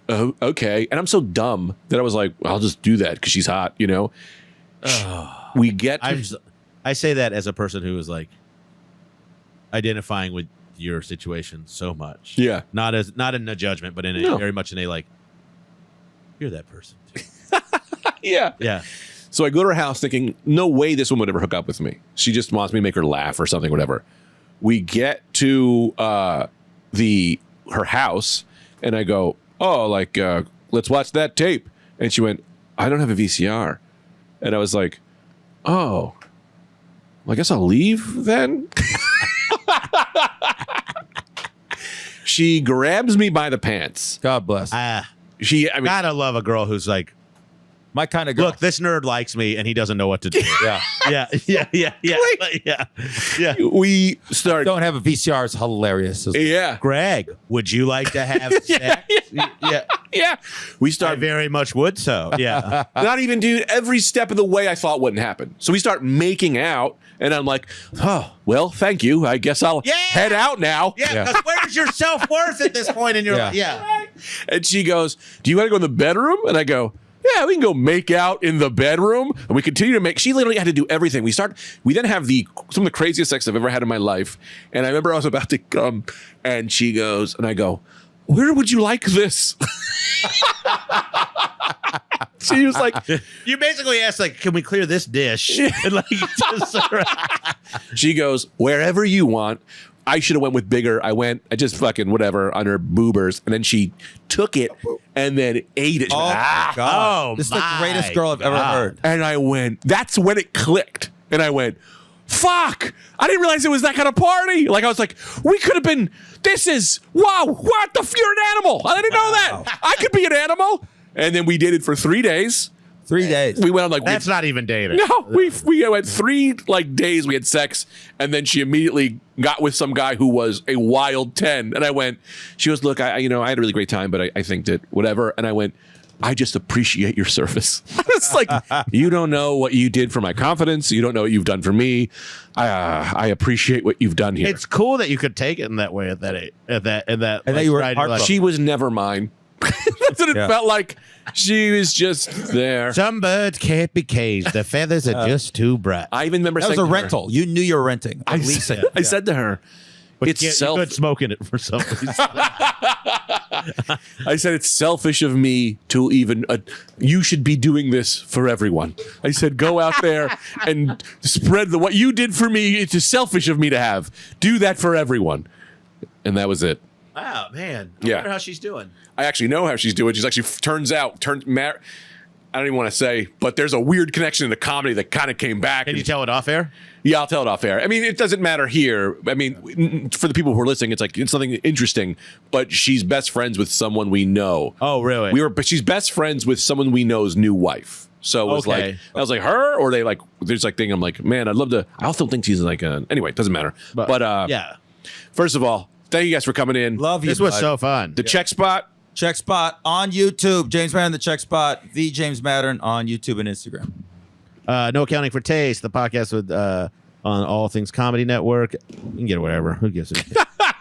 [SPEAKER 2] oh, okay. And I'm so dumb that I was like, well, I'll just do that because she's hot, you know? We get to,
[SPEAKER 4] I say that as a person who is like identifying with your situation so much.
[SPEAKER 2] Yeah.
[SPEAKER 4] Not in a judgment, but in a
[SPEAKER 2] No.
[SPEAKER 4] very much in a like, you're that person too.
[SPEAKER 2] yeah.
[SPEAKER 4] Yeah.
[SPEAKER 2] So I go to her house thinking, no way this woman would ever hook up with me. She just wants me to make her laugh or something, whatever. We get to her house and I go, oh, like, let's watch that tape. And she went, I don't have a VCR. And I was like, oh, well, I guess I'll leave then. She grabs me by the pants.
[SPEAKER 3] God bless.
[SPEAKER 2] I mean,
[SPEAKER 4] Gotta love a girl who's like,
[SPEAKER 3] My kind of girl.
[SPEAKER 4] look, this nerd likes me and he doesn't know what to do.
[SPEAKER 3] Yeah.
[SPEAKER 4] Yeah.
[SPEAKER 2] we start.
[SPEAKER 3] Don't have a VCR is hilarious.
[SPEAKER 2] Yeah.
[SPEAKER 4] Greg, would you like to have sex? Yeah.
[SPEAKER 2] Yeah. We
[SPEAKER 4] I
[SPEAKER 2] start.
[SPEAKER 4] very much would so. Yeah.
[SPEAKER 2] Not even, dude, every step of the way I thought wouldn't happen. So we start making out, and I'm like, oh, well, thank you. I guess I'll head out now.
[SPEAKER 4] Yeah, because where's your self-worth at this point in your life? Yeah.
[SPEAKER 2] And she goes, do you want to go in the bedroom? And I go, yeah, we can go make out in the bedroom. And we continue to make. She literally had to do everything. We then have some of the craziest sex I've ever had in my life. And I remember I was about to come, and she goes, and I go, where would you like this? She was like,
[SPEAKER 4] You basically asked, like, can we clear this dish? And like,
[SPEAKER 2] she goes, wherever you want. I should have went with bigger. I just fucking whatever on her boobers. And then she took it and then ate it. She went,
[SPEAKER 4] God.
[SPEAKER 3] This is the greatest girl I've ever heard.
[SPEAKER 2] And I went, that's when it clicked. And I went, fuck, I didn't realize it was that kind of party. Like, I was like, we could have been, wow, what the, you're an animal. I didn't know that. I could be an animal. And then we did it for 3 days.
[SPEAKER 3] 3 days.
[SPEAKER 2] We went on like,
[SPEAKER 4] That's not even dating.
[SPEAKER 2] no, we went 3 like days. We had sex, and then she immediately got with some guy who was a wild 10. And I went, she goes, look, I had a really great time, but I think that whatever. And I went, I just appreciate your service. It's like, you don't know what you did for my confidence. You don't know what you've done for me. I appreciate what you've done here.
[SPEAKER 4] It's cool that you could take it in that way at that age. And
[SPEAKER 3] that you were heartbroken.
[SPEAKER 2] She was never mine. That's what it felt like. She was just there.
[SPEAKER 4] Some birds can't be caged. The feathers are just too bright.
[SPEAKER 2] I even remember
[SPEAKER 3] That was
[SPEAKER 2] saying
[SPEAKER 3] a
[SPEAKER 2] to her-
[SPEAKER 3] rental. You knew you were renting. Leasing.
[SPEAKER 2] I said to her,
[SPEAKER 4] But
[SPEAKER 2] it's
[SPEAKER 4] you could smoke in it for some reason.
[SPEAKER 2] I said, it's selfish of me to even, you should be doing this for everyone. I said, go out there and spread what you did for me. It's just selfish of me to have. Do that for everyone. And that was it.
[SPEAKER 4] Wow, man. I
[SPEAKER 2] Yeah.
[SPEAKER 4] wonder how she's doing.
[SPEAKER 2] I actually know how she's doing. She's actually, I don't even want to say, but there's a weird connection in the comedy that kind of came back.
[SPEAKER 4] Can you tell it off air?
[SPEAKER 2] Yeah, I'll tell it off air. I mean, it doesn't matter here. I mean, for the people who are listening, it's like, it's something interesting, but she's best friends with someone we know.
[SPEAKER 4] Oh, really?
[SPEAKER 2] But she's best friends with someone we know's new wife. So it was
[SPEAKER 4] Okay.
[SPEAKER 2] like, I was like, her? Or they like, there's like thing, I'm like, man, I'd love to, I also think she's like anyway, it doesn't matter. But
[SPEAKER 4] yeah.
[SPEAKER 2] First of all, thank you guys for coming in.
[SPEAKER 3] Love you.
[SPEAKER 4] This was
[SPEAKER 3] bud.
[SPEAKER 4] so fun.
[SPEAKER 2] The check spot.
[SPEAKER 3] Check Spot on YouTube. James Mattern, the Check Spot. The James Mattern on YouTube and Instagram.
[SPEAKER 4] No Accounting for Taste, the podcast with on All Things Comedy Network. You can get it wherever. Who gives it?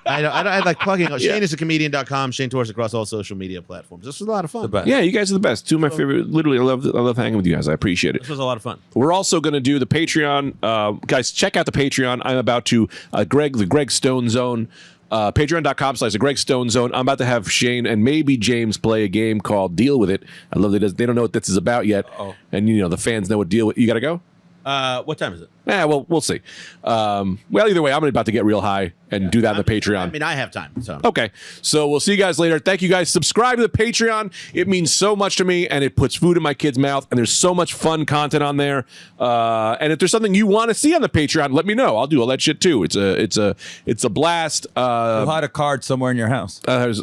[SPEAKER 4] I like plugging. Shane is a comedian.com. Shane Torres across all social media platforms. This was a lot of fun.
[SPEAKER 3] The best.
[SPEAKER 2] Yeah, you guys are the best. Two of my favorite. Literally, I love hanging with you guys. I appreciate it.
[SPEAKER 4] This was a lot of fun.
[SPEAKER 2] We're also going to do the Patreon. Guys, check out the Patreon. I'm about to, the Greg Stone Zone. Patreon.com/the Greg Stone Zone. I'm about to have Shane and maybe James play a game called Deal With It. I love that they don't know what this is about yet. And, the fans know what Deal With. You got to go?
[SPEAKER 4] What time is it?
[SPEAKER 2] Yeah, well, we'll see. Well, either way, I'm about to get real high and do that on the Patreon.
[SPEAKER 4] I mean, I have time. So
[SPEAKER 2] Okay, so we'll see you guys later. Thank you guys. Subscribe to the Patreon. It means so much to me, and it puts food in my kid's mouth, and there's so much fun content on there. And if there's something you want to see on the Patreon, let me know. I'll do all that shit too. It's a blast.
[SPEAKER 3] You'll hide a card somewhere in your house.
[SPEAKER 2] There's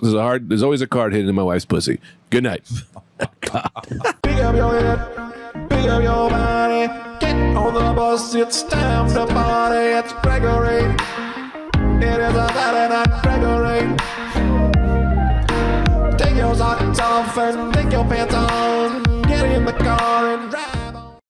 [SPEAKER 2] always a card hidden in my wife's pussy. Good night.
[SPEAKER 1] Pick up your head, pick up your body, get on the bus, it's time to party. It's Gregory, it is a Saturday night, Gregory. Take your socks off. off and take your pants on. Get in the car and drive.